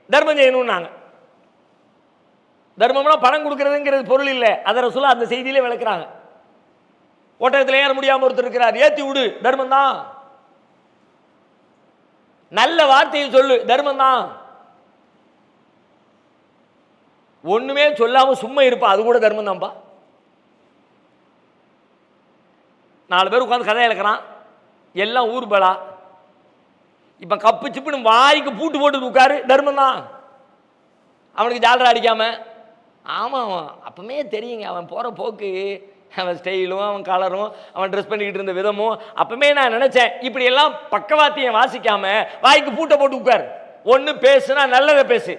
தர்மம் செய்யணும்னாங்க. தர்மம்னா பணம் கொடுக்கறதுங்கிறது பொருள் இல்லை. அதை ரசூலுல்லாஹ் அந்த செய்தியிலே விளக்குறாங்க. ஓட்டத்தில் ஏற முடியாமல் ஒருத்தர் இருக்கிறார், ஏத்தி விடு, தர்மம் தான். நல்ல வார்த்தையை சொல்லு, தர்மம் தான். ஒண்ணுமே சொல்லாம சும்மா இருப்பா, அது கூட தர்மம் தான்ப்பா. 4 பேர் உட்காந்து கதை இழக்கிறான், எல்லாம் ஊர் பலா. இப்ப கப்பு சிப்புன்னு வாய்க்கு பூட்டு போட்டு உட்காரு, தர்மம் தான். அவனுக்கு ஜாலரா அடிக்காம, ஆமாம் அப்பவுமே தெரியுங்க அவன் போகிற போக்கு, அவன் ஸ்டைலும், அவன் கலரும், அவன் ட்ரெஸ் பண்ணிக்கிட்டு இருந்த விதமும், அப்பவுமே நான் நினச்சேன் இப்படியெல்லாம் பக்கவாத்தியம் வாசிக்காம வாய்க்கு பூட்டை போட்டு உட்கார். ஒன்று பேசுனா நல்லதை பேசு,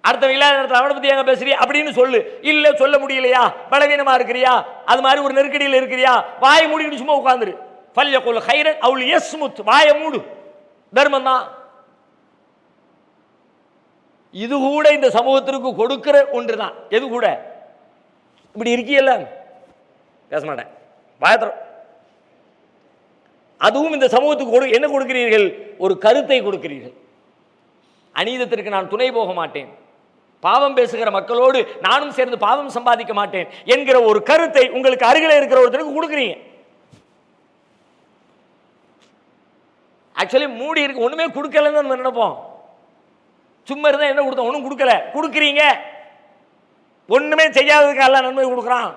அடுத்த இல்லாத நேரத்தில் அவனை பற்றி எங்க பேசுறியா அப்படின்னு சொல்லு. இல்லை சொல்ல முடியலையா, பலவீனமாக இருக்கிறியா, அது மாதிரி ஒரு நெருக்கடியில் இருக்கிறியா, வாயை மூடிக்கிட்டு சும்மா உட்காந்துரு. ஃபல்யகுல் ஹைரன் அவள் யஸ்முத், வாயை மூடு, தர்மம் தான். இது கூட இந்த சமூகத்திற்கு கொடுக்கிற ஒன்று தான். எது கூட இப்படி இருக்கியல்ல, பேச மாட்டேன் பயத்திரம். அதுவும் இந்த சமூகத்துக்கு என்ன கொடுக்கிறீர்கள்? ஒரு கருத்தை கொடுக்கிறீர்கள். அநீதத்திற்கு நான் துணை போக மாட்டேன், பாவம் பேசுகிற மக்களோடு நானும் சேர்ந்து பாவம் சம்பாதிக்க மாட்டேன் என்கிற ஒரு கருத்தை உங்களுக்கு அருகில் இருக்கிற ஒருத்தருக்கு கொடுக்குறீங்க. ஆக்சுவலி மூடி இருக்கு, ஒண்ணுமே கொடுக்கலன்னு நம்ம நினைப்போம். சும்மா இருந்தா என்ன கொடுத்தோம், ஒன்றும் கொடுக்கல, கொடுக்குறீங்க. ஒண்ணுமே செய்யாததுக்கு எல்லாம் நன்மை கொடுக்குறான்.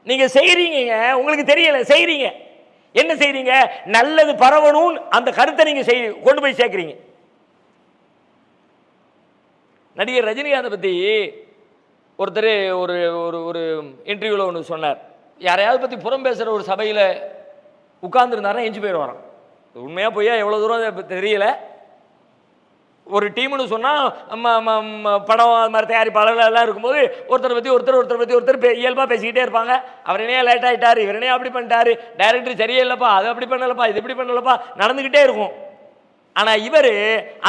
நீங்க செய்றீங்க, உங்களுக்கு தெரியல, செய்றீங்க. என்ன செய்றீங்க? நல்லது பரவணும் அந்த கருத்தை நீங்க கொண்டு போய் சேர்க்கிறீங்க. நடிகர் ரஜினிகாந்தை பத்தி ஒருத்தர் ஒரு ஒரு இன்டர்வியூல ஒன்று சொன்னார். யாரையாவது பத்தி புறம் பேசுற ஒரு சபையில உட்கார்ந்துருந்தாருன்னா எஞ்சி போயிடுவாராம். உண்மையா பொய்யா எவ்வளவு தூரம் தெரியல. ஒரு டீம்னு சொன்னால் படம் அது மாதிரி தயாரிப்பாளர்கள் எல்லாம் இருக்கும்போது ஒருத்தரை பற்றி ஒருத்தர் இயல்பாக பேசிக்கிட்டே இருப்பாங்க. அவர் என்னையா லேட் ஆகிட்டார், இவர் என்னையா அப்படி பண்ணிட்டாரு, டைரக்டர் சரியே இல்லைப்பா, அது அப்படி பண்ணலப்பா, இது இப்படி பண்ணலப்பா, நடந்துக்கிட்டே இருக்கும். ஆனால் இவர்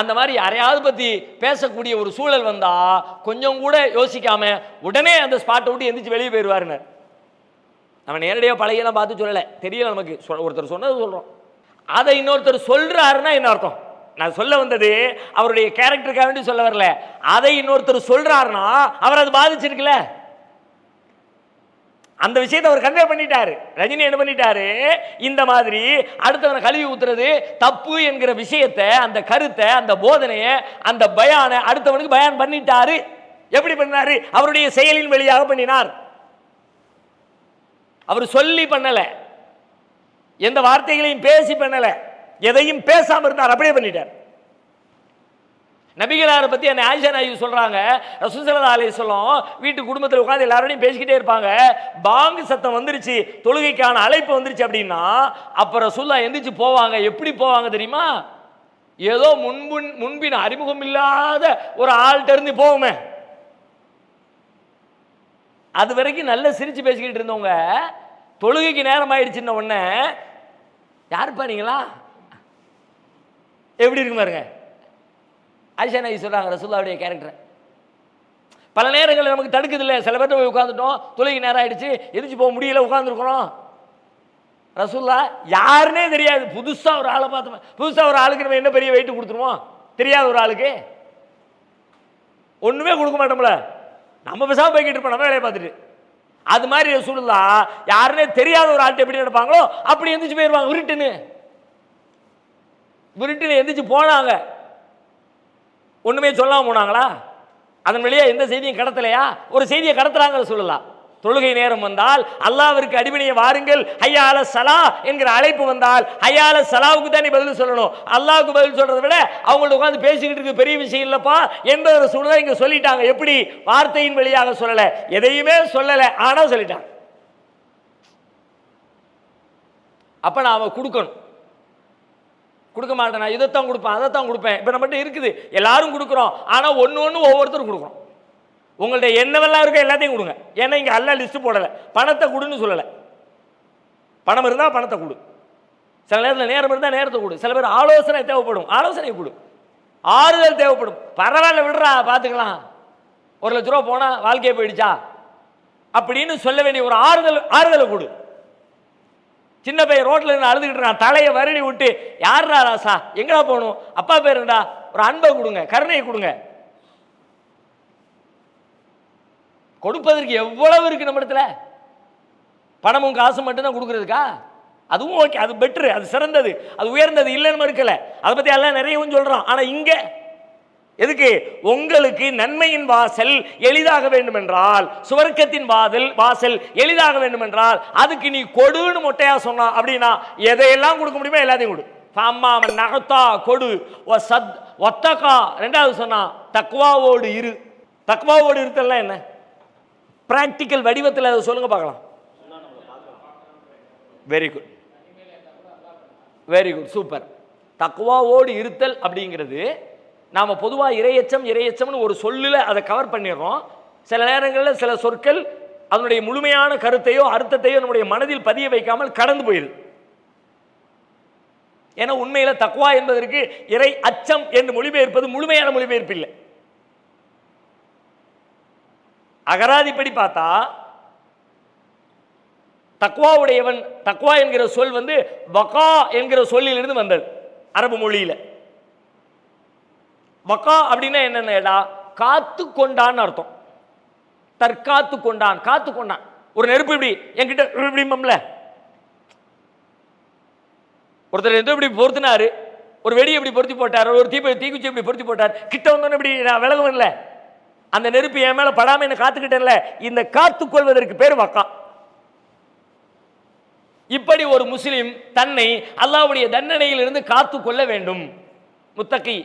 அந்த மாதிரி யாரையாவது பற்றி பேசக்கூடிய ஒரு சூழல் வந்தால் கொஞ்சம் கூட யோசிக்காம உடனே அந்த ஸ்பாட்டை விட்டு எந்திரிச்சு வெளியே போயிடுவாருன்னு. நம்ம நேரடியாக பழகியெல்லாம் பார்த்து சொல்லலை, தெரியல நமக்கு, ஒருத்தர் சொன்னது சொல்கிறோம். அதை இன்னொருத்தர் சொல்கிறாருன்னா என்ன அர்த்தம்? நான் சொல்ல வந்தது அவருடைய கேரக்டருக்காக வேண்டி சொல்ல வரல. அதை இன்னொருத்தர் சொல்கிறாருன்னா அவர் அது பாதிச்சிருக்குல்ல, அந்த விஷயத்தை அவர் கன்வே பண்ணிட்டாரு. ரஜினி என்ன பண்ணிட்டாரு, இந்த மாதிரி அடுத்தவனை கழுவி ஊத்துறது தப்பு என்கிற விஷயத்தை, அந்த கருத்தை, அந்த போதனையை, அந்த பயானை அடுத்தவனுக்கு பயான் பண்ணிட்டாரு. எப்படி பண்ணாரு? அவருடைய செயலின் வழியாக பண்ணினார். அவர் சொல்லி பண்ணல, எந்த வார்த்தைகளையும் பேசி பண்ணல, எதையும் பேசாம இருந்தார், அப்படியே பண்ணிட்டார். நபிகளாரை பத்தி என்ன ஆயிஷா நாயகி சொல்றாங்க, ரசூல் ஸல்லல்லாஹு அலைஹி வஸல்லம் வீட்டு குடும்பத்தில் உட்கார்ந்து எல்லாரோடையும் பேசிக்கிட்டே இருப்பாங்க. பாங்கு சத்தம் வந்துருச்சு, தொழுகைக்கான அழைப்பு வந்துருச்சு அப்படின்னா அப்ப ரசூலுல்லாஹ் எந்திரிச்சு போவாங்க. எப்படி போவாங்க தெரியுமா? ஏதோ முன்பின் அறிமுகம் இல்லாத ஒரு ஆள்கிட்ட இருந்து போவோமே, அது வரைக்கும் நல்ல சிரிச்சு பேசிக்கிட்டு இருந்தவங்க தொழுகைக்கு நேரம் ஆயிடுச்சுன்ன உடனே யாருப்பா நீங்களா, எப்படி இருக்கு பாருங்க. ஆயிஷா நாயகி சொல்றாங்க ரசூலுல்லாஹ்வுடைய கேரக்டர். பல நேரங்களில் நமக்கு தடுக்குது இல்லை, சில பேர்ட்ட போய் உட்காந்துட்டோம், தொழுகை நேரம் ஆயிடுச்சு, எதிர்த்து போக முடியல, உட்காந்துருக்கிறோம். ரசூலுல்லாஹ் யாருன்னே தெரியாது, புதுசா ஒரு ஆளை பார்த்து, புதுசா ஒரு ஆளுக்கு நம்ம என்ன பெரிய வெயிட் கொடுத்துருவோம்? தெரியாத ஒரு ஆளுக்கு ஒண்ணுமே கொடுக்க மாட்டோம்ல, நம்ம பேசாம போய்கிட்டு இருப்போம் நம்ம வேலையை பார்த்துட்டு. அது மாதிரி ரசூலுல்லாஹ் யாருன்னே தெரியாத ஒரு ஆள்கிட்ட எப்படி நடப்பாங்களோ அப்படி எந்திரிச்சு போயிடுவாங்க. விருட்டுன்னு எந்திரிச்சு போனாங்க. ஒண்ணுமே சொல்லாம போனாங்களா? அதன் வழியா எந்த செய்தியும் கடத்தலையா? ஒரு செய்தியை கடத்துறாங்க சொல்லலாம். தொழுகை நேரம் வந்தால் அல்லாஹ்விற்கு அடிபணிய வாருங்கள், ஹய்யா அல ஸலா என்கிற அழைப்பு வந்தால் ஹய்யா அல ஸலாவுக்கு தான் நீ பதில் சொல்லணும். அல்லாஹ்வுக்கு பதில் சொல்றதை விட அவங்கள்ட்ட உட்கார்ந்து பேசிக்கிட்டு இருக்கு பெரிய விஷயம் இல்லப்பா என்பதை ரசூலுல்லாஹ் இங்க சொல்லிட்டாங்க. எப்படி? வார்த்தையின் வழியாக சொல்லல, எதையுமே சொல்லல, ஆனா சொல்லிட்டாங்க. அப்ப நாம கொடுக்கணும். கொடுக்க மாட்டேன், நான் இதைத்தான் கொடுப்பேன், அதைத்தான் கொடுப்பேன். இப்போ நம்மகிட்ட இருக்குது, எல்லாரும் கொடுக்குறோம், ஆனால் ஒன்று ஒவ்வொருத்தரும் கொடுக்குறோம். உங்கள்ட்ட என்னவெல்லாம் இருக்கோ எல்லாத்தையும் கொடுங்க. ஏன்னா இங்கே எல்லாம் லிஸ்ட்டு போடலை, பணத்தை கொடுன்னு சொல்லலை. பணம் இருந்தால் பணத்தை கொடு, சில நேரத்தில் நேரம் இருந்தால் நேரத்தை கொடு, சில பேர் ஆலோசனை தேவைப்படும், ஆலோசனை கொடு, ஆறுதல் தேவைப்படும். பரவாயில்ல விடுறா பார்த்துக்கலாம், 1 லட்ச ரூபா போனால் வாழ்க்கையை போயிடுச்சா அப்படின்னு சொல்ல வேண்டிய ஒரு ஆறுதலை கொடு. சின்ன பையன் ரோட்ல இருந்து அழுதுகிட்டு இருக்கான், தலையை வருடி விட்டு யாருடா ராசா எங்கடா போகணும், அப்பா பேருண்டா, ஒரு அன்பை கொடுங்க, கருணையை கொடுங்க. கொடுப்பதற்கு எவ்வளவு இருக்கு நம்ம இடத்துல. பணமும் காசும் மட்டும்தான் கொடுக்கறதுக்கா? அதுவும் ஓகே, அது பெட்ரு, அது சிறந்தது, அது உயர்ந்தது, இல்லைன்னு மறுக்கல. அதை பத்தி எல்லாம் நிறையவும் சொல்றோம். ஆனா இங்க எதுக்கு? உங்களுக்கு நன்மையின் வாசல் எளிதாக வேண்டும் என்றால், சுவர்க்கத்தின் வாசல் எளிதாக வேண்டும் என்றால் அதுக்கு நீ கொடுன்னு மொட்டையா சொன்னா அப்படின்னா எதையெல்லாம் கொடுக்க முடியுமோ எல்லாத்தையும் கொடு. அம்மாமன் நகத்தா கொடு, ஒத்தக்கா ரெண்டாவது சொன்னா தக்வாவோடு இரு. தக்வாவோடு இருத்தல்லாம் என்ன? பிராக்டிக்கல் வடிவத்தில் அதை சொல்லுங்க பார்க்கலாம். Very good, very good, super. தக்வாவோடு இருத்தல் அப்படிங்கிறது நாம் பொதுவாக இறையச்சம்னு ஒரு சொல்லில் அதை கவர் பண்ணிடுறோம். சில நேரங்களில் சில சொற்கள் அதனுடைய முழுமையான கருத்தையோ அர்த்தத்தையோ நம்முடைய மனதில் பதிய வைக்காமல் கடந்து போயிடுது. ஏன்னா உண்மையில் தக்வா என்பதற்கு இறை அச்சம் என்று மொழிபெயர்ப்பது முழுமையான மொழிபெயர்ப்பு இல்லை. அகராதிப்படி பார்த்தா தக்வாவுடையவன், தக்வா என்கிற சொல் வகா என்கிற சொல்லிலிருந்து வந்தது அரபு மொழியில. வகா அப்படின்னா என்னன்னா காத்து கொண்டான்னு அர்த்தம். தற்காத்து கொண்டான், காத்து கொண்டான். ஒரு நெருப்பு இப்படி என்கிட்ட இப்படிம்பம்ல, ஒருத்தர் எதோ இப்படி பொருத்தினாரு, ஒரு வெடி எப்படி பொருத்தி போட்டார், ஒரு தீக்குச்சி இப்படி பொருத்தி போட்டார், கிட்ட வந்தோன்னு இப்படி நான் விலகும் இல்லை, அந்த நெருப்பு என் மேல படாம என்ன காத்துக்கிட்டேன்ல, இந்த காத்து கொள்வதற்கு பேர் வக்கா. இப்படி ஒரு முஸ்லிம் தன்னை அல்லாஹ்வுடைய தண்டனையில் இருந்து காத்து கொள்ள வேண்டும். முத்தகி,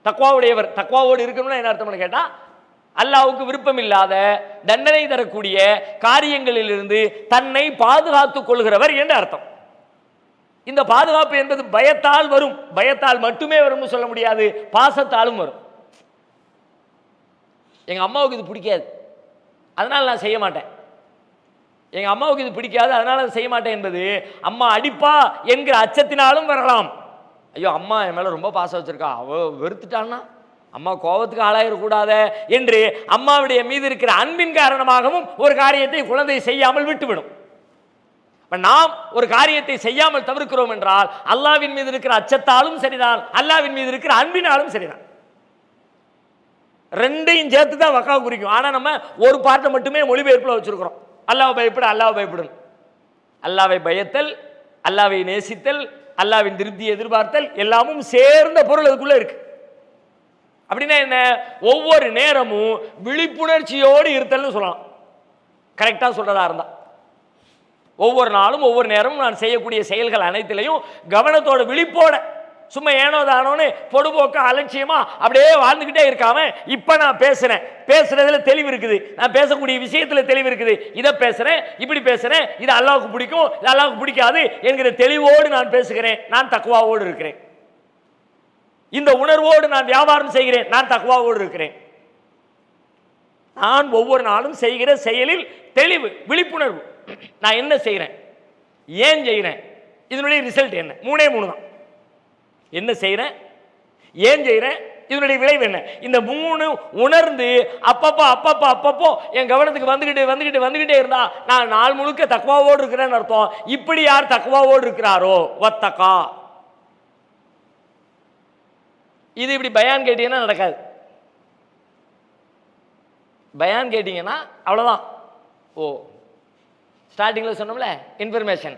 தக்வாவுடையவர். தக்வாவோடு இருக்கணும்னா என்ன அர்த்தம்னு கேட்டா, அல்லாஹ்வுக்கு விருப்பம் இல்லாத தண்டனை தரக்கூடிய காரியங்களில் இருந்து தன்னை பாதுகாத்துக் கொள்கிறவர் என்று அர்த்தம். இந்த பாதுகாப்பு என்பது பயத்தால் வரும். பயத்தால் மட்டுமே வரும்னு சொல்ல முடியாது, பாசத்தாலும் வரும். எங்க அம்மாவுக்கு இது பிடிக்காது, அதனால நான் செய்ய மாட்டேன். எங்க அம்மாவுக்கு இது பிடிக்காது, அதனால செய்ய மாட்டேன் என்பது அம்மா அடிப்பா என்கிற அச்சத்தினாலும் வரலாம். ஐயோ அம்மா என் மேலே ரொம்ப பாசம் வச்சுருக்கா, அவள் வெறுத்துட்டான்னா அம்மா கோபத்துக்கு ஆளாயிடக்கூடாத என்று அம்மாவுடைய மீது இருக்கிற அன்பின் காரணமாகவும் ஒரு காரியத்தை குழந்தை செய்யாமல் விட்டுவிடும். நாம் ஒரு காரியத்தை செய்யாமல் தவிர்க்கிறோம் என்றால் அல்லாவின் மீது இருக்கிற அச்சத்தாலும் சரிதான், அல்லாவின் மீது இருக்கிற அன்பினாலும் சரிதான். ரெண்டையும் சேர்த்து தான் வக்கா குறிக்கும். ஆனால் நம்ம ஒரு பார்ட்டை மட்டுமே மொழிபெயர்ப்பில் வச்சிருக்கிறோம். அல்லாஹ் பயப்பட, அல்லாஹ் பயப்படும். அல்லாவை பயத்தல், அல்லாவை நேசித்தல், அல்லாவின் திருப்தியை எதிர்பார்த்தல் எல்லாமும் சேர்ந்த பொருள் அதுக்குள்ள இருக்கு. அப்படின்னா என்ன? ஒவ்வொரு நேரமும் விழிப்புணர்ச்சியோடு இருத்தல்னு சொல்லலாம், கரெக்டா சொல்றதா இருந்தா. ஒவ்வொரு நாளும் ஒவ்வொரு நேரமும் நான் செய்யக்கூடிய செயல்கள் அனைத்திலையும் கவனத்தோட விழிப்போட, சும்மா ஏனோ தானோன்னு பொடுபோக்க அலட்சியமா அப்படியே வாழ்ந்துகிட்டே இருக்காம, இப்ப நான் பேசுறதுல தெளிவு இருக்குது, நான் பேசக்கூடிய விஷயத்துல தெளிவு இருக்குது, இதை பேசுறேன், இப்படி பேசுறேன், இது அல்லாஹ்வுக்கு பிடிக்கும், இது அல்லாஹ்வுக்கு பிடிக்காது என்கிற தெளிவோடு நான் பேசுகிறேன், நான் தக்வாவோடு இருக்கிறேன். இந்த உணர்வோடு நான் வியாபாரம் செய்கிறேன், நான் தக்வாவோடு இருக்கிறேன். நான் ஒவ்வொரு நாளும் செய்கிற செயலில் தெளிவு, விழிப்புணர்வு. நான் என்ன செய்கிறேன், ஏன் செய்கிறேன், இதனுடைய ரிசல்ட் என்ன? மூணே தான். என்ன செய்கிறேன், ஏன் செய்கிறேன், இதனுடைய விளைவு என்ன? இந்த மூணு உணர்ந்து அப்பப்போ என் கவனத்துக்கு வந்துகிட்டே இருந்தா நான் நாள் முழுக்க தக்வாவோடு இருக்கிறேன்னு அர்த்தம். இப்படி யார் தக்வாவோடு இருக்கிறாரோ வத்தகா. இது இப்படி பயான் கேட்டீங்கன்னா நடக்காது. பயான் கேட்டீங்கன்னா அவ்வளோதான். ஓ ஸ்டார்டிங்கில் சொன்னோம்ல, இன்ஃபர்மேஷன்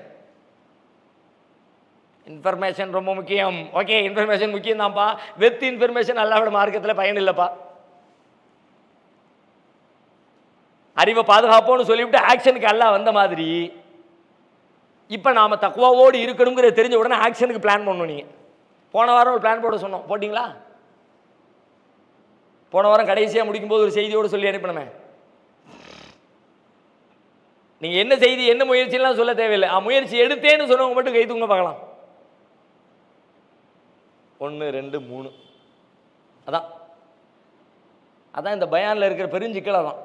ரொம்ப முக்கியம். ஓகே, இன்ஃபர்மேஷன் முக்கியம் தான்ப்பா. வெத் இன்ஃபர்மேஷன் அல்லாஹ்வோட மார்க்கத்தில் பயன் இல்லைப்பா. அறிவை பாதுகாப்போன்னு சொல்லிவிட்டு ஆக்ஷனுக்கு அல்லாஹ் வந்த மாதிரி, இப்போ நாம் தக்வாவோடு இருக்கணுங்கிற தெரிஞ்ச உடனே ஆக்ஷனுக்கு பிளான் பண்ணணும். நீங்கள் போன வாரம் ஒரு பிளான் போட சொன்னோம், போட்டிங்களா? போன வாரம் கடைசியாக முடிக்கும்போது ஒரு செய்தியோடு சொல்லி அனுப்பினமே. நீங்கள் என்ன செய்தி, என்ன முயற்சியெல்லாம் சொல்ல தேவையில்லை. முயற்சி எடுத்தேன்னு சொன்னவங்க மட்டும் கை தூங்க பார்க்கலாம். 1 2 3 அதான் இந்த பயானில் இருக்கிற பெருஞ்சிக்கலை தான்.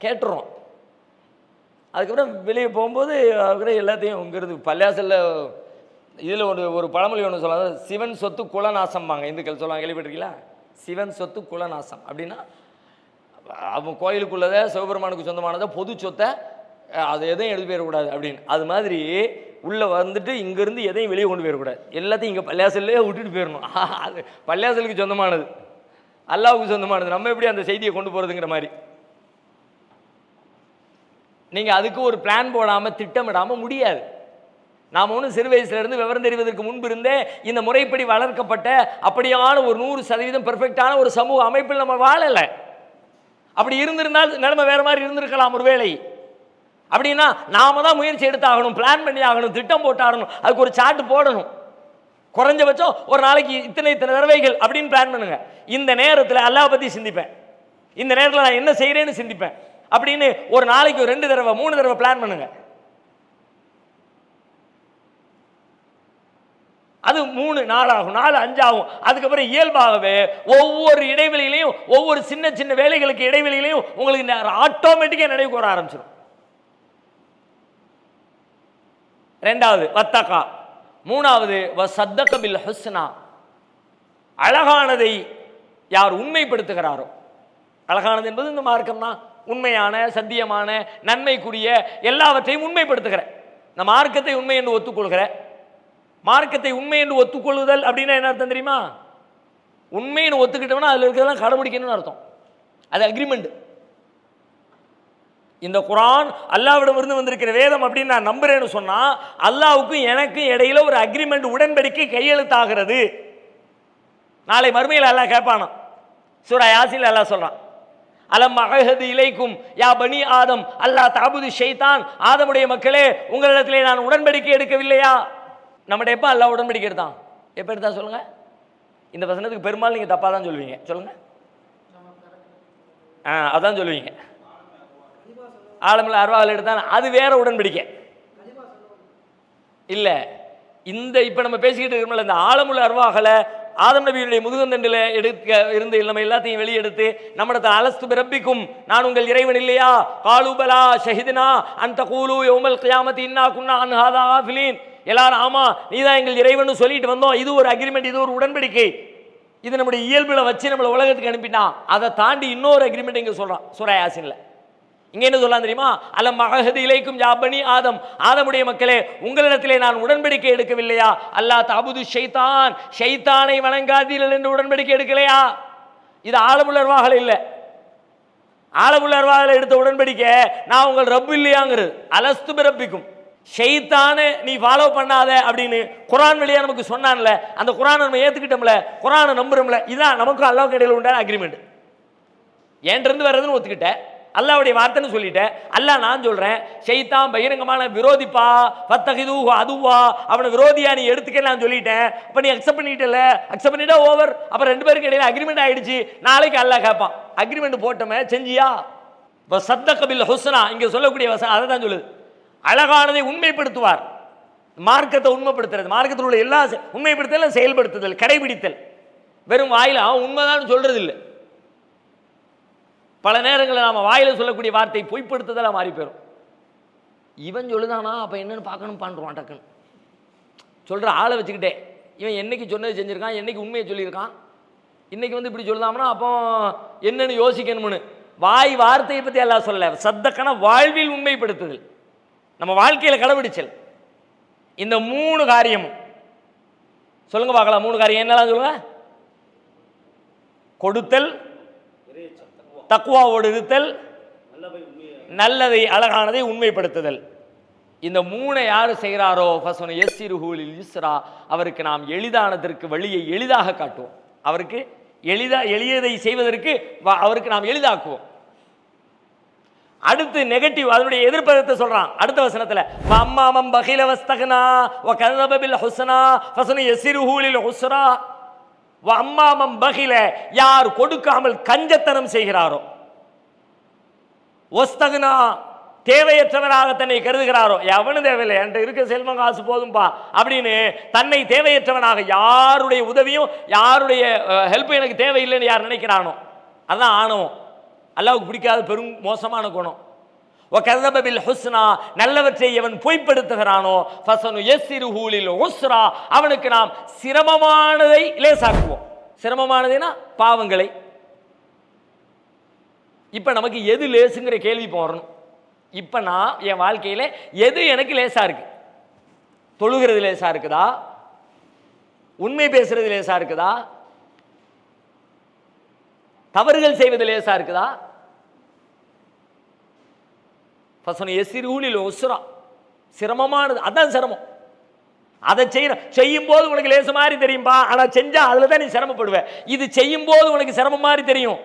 கேட்டுறோம், அதுக்கப்புறம் வெளியே போகும்போது அதுக்கப்புறம் எல்லாத்தையும் இங்கிறது பள்ளியாசலில் இதில் ஒரு பழமொழி ஒன்று சொல்லாத, சிவன் சொத்து குலநாசம்பாங்க இந்துக்கள் சொல்லுவாங்க, கேள்விப்பட்டிருக்கீங்களா? சிவன் சொத்து குலநாசம் அப்படின்னா அவன் கோயிலுக்குள்ளதை சிவபெருமானுக்கு சொந்தமானதை பொது சொத்தை அது எதையும் எடுத்து போயிடக்கூடாது அப்படின்னு. அது மாதிரி உள்ளே வந்துட்டு இங்கேருந்து எதையும் வெளியே கொண்டு போயிடக்கூடாது, எல்லாத்தையும் இங்கே பள்ளியாசல்லே விட்டுட்டு போயிடணும். அது பள்ளியாசலுக்கு சொந்தமானது, அல்லாஹ்வுக்கு சொந்தமானது. நம்ம எப்படி அந்த செய்தியை கொண்டு போகிறதுங்கிற மாதிரி நீங்கள் அதுக்கு ஒரு பிளான் போடாமல் திட்டமிடாமல் முடியாது. நாம் ஒன்றும் சிறு வயசுலேருந்து விவரம் தெரிவதற்கு முன்பு இருந்தே இந்த முறைப்படி வளர்க்கப்பட்ட அப்படியான ஒரு 100% பெர்ஃபெக்டான ஒரு சமூக அமைப்பில் நம்ம வாழலை. அப்படி இருந்திருந்தால் நிலைமை வேறு மாதிரி இருந்திருக்கலாம் ஒருவேளை. அப்படின்னா நாம தான் முயற்சி எடுத்தாகணும், பிளான் பண்ணி ஆகணும், திட்டம் போட்டாகணும், அதுக்கு ஒரு சார்ட் போடணும். குறைஞ்சபட்சம் ஒரு நாளைக்கு இத்தனை தடவைகள் அப்படின்னு பிளான் பண்ணுங்க. இந்த நேரத்தில் அல்லாஹ் பற்றி சிந்திப்பேன், இந்த நேரத்தில் நான் என்ன செய்கிறேன்னு சிந்திப்பேன் அப்படின்னு ஒரு நாளைக்கு 2 தடவை 3 தடவை பிளான் பண்ணுங்க. அது 3 4 ஆகும், 4 5 ஆகும். அதுக்கப்புறம் இயல்பாகவே ஒவ்வொரு இடைவெளியிலையும், ஒவ்வொரு சின்ன சின்ன வேலைகளுக்கு இடைவெளியிலையும் உங்களுக்கு ஆட்டோமேட்டிக்காக நினைவுக்கு வர ஆரம்பிச்சிடும். 2வது வத்தகா, 3வது வசத்தக பில் ஹுஸ்னா. அழகானதை யார் உண்மைப்படுத்துகிறாரோ, அழகானது என்பது இந்த மார்க்கம் தான், உண்மையான சத்தியமான நன்மைக்குரிய எல்லாவற்றையும் உண்மைப்படுத்துகிற, இந்த மார்க்கத்தை உண்மை என்று ஒத்துக்கொள்கிற. மார்க்கத்தை உண்மை என்று ஒத்துக்கொள்ளுதல் அப்படின்னா என்ன அர்த்தம் தெரியுமா? உண்மைன்னு ஒத்துக்கிட்டோம்னா அதில் இருக்கிறதெல்லாம் கடைபிடிக்கணும்னு அர்த்தம். அது அக்ரிமெண்ட். இந்த குர்ஆன் அல்லாஹ்விடம் இருந்து வந்திருக்கிற வேதம் அப்படின்னு நான் நம்புறேன்னு சொன்னா அல்லாஹ்வுக்கும் எனக்கும் இடையில ஒரு அக்ரிமெண்ட், உடன்படிக்கை கையெழுத்தாகிறது. நாளை மறுமையில் அல்லாஹ் கேட்பானா. சூரா யாசீன் அல்லாஹ் சொல்றான், அலம் அஹது இலைக்கும் யா பனி ஆதம் அல்லாஹ் தஅபுது ஷைத்தான். ஆதமுடைய மக்களே, உங்களிடத்திலே நான் உடன்படிக்கை எடுக்கவில்லையா? நம்மகிட்ட எப்போ அல்லாஹ் உடன்படிக்கை எடுத்தான்? எப்போ எடுத்தா சொல்லுங்க? இந்த வசனத்துக்கு பெரும்பாலும் நீங்கள் தப்பாக தான் சொல்லுவீங்க. சொல்லுங்க, அதான் சொல்லுவீங்க. ஆலமுல் அர்வாஹில் எடுத்தான், அது வேற உடன்படிக்கை இல்லை. இந்த இப்போ நம்ம பேசிக்கிட்டு இருக்கோம்ல, இந்த ஆலமுல் அர்வாஹில் ஆதம் நபியுடைய முதுகந்தண்டில் எடுக்க இருந்து நம்ம எல்லாத்தையும் வெளியெடுத்து நம்மிடத்தை அலஸ்து பிரப்பிக்கும், நான் உங்கள் இறைவன் இல்லையா? காலூபலா ஷஹிதுனா அந்த கூலு யௌமல் கியாமத்தி இன்னா குன்னா அன் ஹாதா காஃபிலீன். எல்லாரும் ஆமா நீதான் எங்கள் இறைவன் சொல்லிட்டு வந்தோம், இது ஒரு அக்ரிமெண்ட், இது ஒரு உடன்படிக்கை, இது நம்முடைய இயல்புல வச்சு நம்மளை உலகத்துக்கு அனுப்பினா. அதை தாண்டி இன்னொரு அக்ரிமெண்ட் இங்க சொல்றான் சூரா யாசின்ல. இங்க என்ன சொல்லலாம் தெரியுமா? அலம் மஹது இலைக்கும் யாபனி ஆதம், ஆதமுடைய மக்களே உங்களிடத்திலே நான் உடன்படிக்கை எடுக்கவில்லையா? அல்லா தஅபுது ஷைத்தான், ஷைத்தானை வணங்காதீர்கள் என்று உடன்படிக்கை எடுக்கலையா? இது ஆலமுல் அர்வாஹ்ல இல்ல. ஆலமுல் அர்வாஹ்ல எடுத்த உடன்படிக்கை நான் உங்கள் ரப்பு இல்லையாங்கிறது. அலஸ்து பிரப்பிக்கும், ஷைத்தானை நீ ஃபாலோ பண்ணாத அப்படின்னு குர்ஆன் வழியா நமக்கு சொன்னான்ல, அந்த குர்ஆனை நம்ம ஏத்துக்கிட்டோம்ல, குர்ஆனை நம்புறோம்ல, இதான் நமக்கு அல்லாஹ்வுக்கு இடையில உண்டான அக்ரிமெண்ட். ஏன்றிருந்து வர்றதுன்னு ஒத்துக்கிட்ட, அல்லாஹ்வுடைய வார்த்தைன்னு சொல்லிட்டேன். அல்லாஹ் நான் சொல்றேன் ஷைத்தான் பகிரங்கமான விரோதிப்பா, ஃபத்தகிதுஹு அதுவா, அவனை விரோதியா நீ எடுத்துக்க நான் சொல்லிட்டேன். அப்ப நீ அக்செப்ட் பண்ணிட்டல, அக்செப்ட் பண்ணிட்டா ஓவர். அப்ப ரெண்டு பேருக்கு இடையில அக்ரிமெண்ட் ஆயிடுச்சு. நாளைக்கு அல்லாஹ் கேட்பான் அக்ரிமெண்ட் போட்டோமே செஞ்சியா? வஸத்தக பில் ஹுஸ்னா இங்க சொல்லக்கூடிய வசனம் அதை தான் சொல்லுது. அழகானதை உண்மைப்படுத்துவார். மார்க்கத்தை உண்மைப்படுத்துறது, மார்க்கத்தில் உள்ள எல்லா உண்மைப்படுத்தலும் செயல்படுத்துதல், கடைபிடித்தல். வெறும் வாயில அவன் உண்மைதான் சொல்றது இல்லை. பல நேரங்களில் நாம வாயில சொல்லக்கூடிய வார்த்தை பொய்ப்படுத்துதலா மாறி போயிடும். இவன் சொல்லுதானா அப்ப என்னன்னு பார்க்கணும் பண்றான் டக்குன்னு சொல்ற ஆளை வச்சுக்கிட்டே. இவன் என்னைக்கு சொன்னது செஞ்சிருக்கான், என்னைக்கு உண்மையை சொல்லியிருக்கான், இன்னைக்கு வந்து இப்படி சொல்லுதாம்னா அப்போ என்னன்னு யோசிக்கணும்னு. வாய் வார்த்தையை பத்தி எல்லாம் சொல்ல, சத்தக்கன வாழ்வில் உண்மைப்படுத்துதல், நம்ம வாழ்க்கையில கடைபிடிச்சல். இந்த மூணு காரியம் சொல்லுங்க பார்க்கலாம். மூணு காரியம் என்னெல்லாம் சொல்லுங்க? கொடுத்தல், தக்வாவோடு இருத்தல், நல்லதை அழகானதை உண்மைப்படுத்துதல். இந்த மூணை யாரு செய்கிறாரோ ஃபஸனு யஸ்ஸிருஹு லில் யுஸ்ரா, அவருக்கு நாம் எளிதானதற்கு வழியை எளிதாக காட்டுவோம். அவருக்கு எளியதை செய்வதற்கு அவருக்கு நாம் எளிதாக்குவோம். அடுத்து நெகட்டிவ், அதனுடைய எதிர்ப்பதத்தை சொல்றான் அடுத்த வசனத்துல. வஅம்மா மன் பகில வஸ்தக்னா வகஸப பில் ஹுஸ்னா ஃபஸனு யஸ்ஸிருஹு லில் உஸ்ரா. வஅம்மா மன் பகில, யார் கொடுக்காமல் கஞ்சத்தனம் செய்கிறாரோ, வஸ்தக்னா தேவையற்றவனாக தன்னை கருதுகிறாரோ, எவனு தேவையில்லை என்கிட்ட இருக்க செல்வம் காசு போதும்பா அப்படின்னு தன்னை தேவையற்றவனாக, யாருடைய உதவியும் யாருடைய ஹெல்ப் எனக்கு தேவையில்லைன்னு யார் நினைக்கிறானோ, அதான் ஆணவம். அல்லாஹ்வுக்கு பிடிக்காத பெரும் மோசமான குணம். வகஸப பில் ஹுஸ்னா, நல்லவற்றை எவன் பொய்ப்படுத்துகிறானோ, ஃபஸனு யஸ்ஸிருஹு லில் உஸ்ரா, அவனுக்கு நாம் சிரமமானதை லேசாக்குவோம். சிரமமானதுனா பாவங்களை. இப்ப நமக்கு எது லேசுங்கிற கேள்வி வரணும். இப்ப நான் என் வாழ்க்கையில எது எனக்கு லேசா இருக்கு? தொழுகிறது லேசா இருக்குதா? உண்மை பேசுறது லேசா இருக்குதா? தவறுகள் செய்வது லேசா இருக்குதா? ஃபஸனு யஸ்ஸிருஹு லில் உஸ்ரா, சிரமமானது, அதான் சிரமம். அதை செய்யும் போது உனக்கு லேசு மாதிரி தெரியும்பா, ஆனா செஞ்சா அதுல தான் நீ சிரமப்படுவ. இது செய்யும் போது உனக்கு சிரமம் மாதிரி தெரியும்,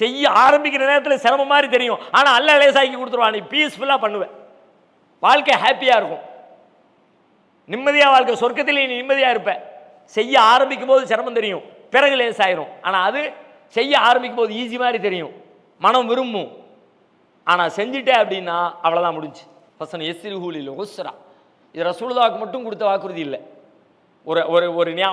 செய்ய ஆரம்பிக்கிற நேரத்தில் சிரமம் மாதிரி தெரியும், ஆனா அல்லாஹ் லேசாக்கி கொடுத்துருவான். நீ பீஸ்ஃபுல்லா பண்ணுவ, வாழ்க்கை ஹாப்பியா இருக்கும், நிம்மதியா வாழ்க்கை, சொர்க்கத்திலே நீ நிம்மதியா இருப்ப. செய்ய ஆரம்பிக்கும் போது சிரமம் தெரியும், பிறகு லேசாயிரும். ஆனா அது செய்ய ஆரம்பிக்கும் போது ஈஸி மாதிரி தெரியும், மனம் விரும்பும். ஆனா செஞ்சுட்டே அப்படின்னா அவ்வளவுதான் முடிஞ்சு. ஃபஸனு யஸ்ஸிருஹு லில் உஸ்ரா, இது ரசூலுல்லாஹ்வுக்கு மட்டும் கொடுத்த வாக்குறுதி இல்லை. ஒரு ஒரு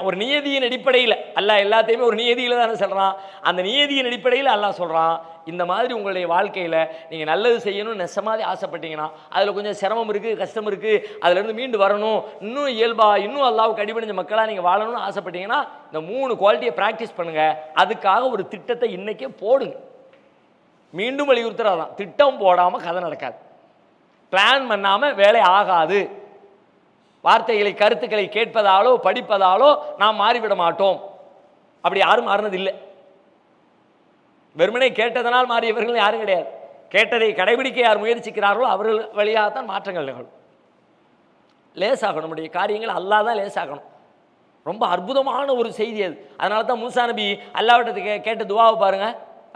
ஒரு நியதியின் அடிப்படையில் அல்லாஹ் எல்லாத்தையுமே ஒரு நியதியில தானே சொல்றான். அந்த நியதியின் அடிப்படையில் அல்லாஹ் சொல்றான், இந்த மாதிரி உங்களுடைய வாழ்க்கையில நீங்க நல்லது செய்யணும்னு நெசமாதி ஆசைப்பட்டீங்கன்னா, அதுல கொஞ்சம் சிரமம் இருக்கு, கஷ்டம் இருக்கு, அதுல இருந்து மீண்டு வரணும், இன்னும் இயல்பா இன்னும் அல்லாஹ்வுக்கு அடிபணிஞ்ச மக்களா நீங்க வாழணும்னு ஆசைப்பட்டீங்கன்னா, இந்த 3 குவாலிட்டியை பிராக்டிஸ் பண்ணுங்க. அதுக்காக ஒரு திட்டத்தை இன்னைக்கே போடுங்க. மீண்டும் வலியுறுத்துறதான், திட்டம் போடாம கதை நடக்காது, பிளான் பண்ணாம வேலை ஆகாது. வார்த்தைகளை கருத்துக்களை கேட்பதாலோ படிப்பதாலோ நாம் மாறிவிட மாட்டோம். அப்படி யாரும் மாறினது இல்லை. வெறுமனே கேட்டதனால் மாறியவர்கள் யாரும் கிடையாது. கேட்டதை கடைபிடிக்க யார் முயற்சிக்கிறார்களோ அவர்கள் வழியாகத்தான் மாற்றங்கள் நிகழும். லேசாகணும், நம்முடைய காரியங்கள் அல்லாஹ் தான் லேசாகணும். ரொம்ப அற்புதமான ஒரு செய்தி அது. அதனால தான் மூசா நபி அல்லாஹ்விட்ட கேட்ட துவாவை பாருங்க,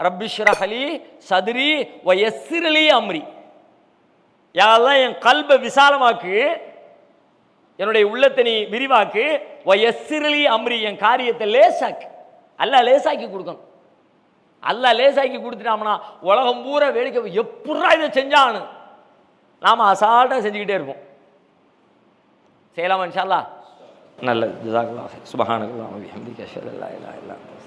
ரப்பி ஷ்ரஹ் லி சத்ரி வ யஸ்ஸிர் லி அம்ரி. யா அல்லாஹ் என் கல்பை விசாலமாக்கு, என்னுடைய உள்ளத்தை நீ விரிவாக்கு, வ யஸ்ஸிர் லி அம்ரி என் காரியத்தை லேசாக்கு. அல்லாஹ் லேசாக்கி கொடுக்கணும். அல்லாஹ் லேசாக்கி கொடுத்துட்டாம்னா உலகம் பூரா வேடிக்கை, எப்படா இதை செஞ்சான்னு நாம அசால்ட்டாக செஞ்சுக்கிட்டே இருப்போம். செய்யலாமா இன்ஷா அல்லாஹ்? நல்லது. ஜஸாக்கல்லாஹ். சுப்ஹானல்லாஹி வ பிஹம்திஹி அஷ்ஹது அல்லா இலாஹா இல்லா அன்த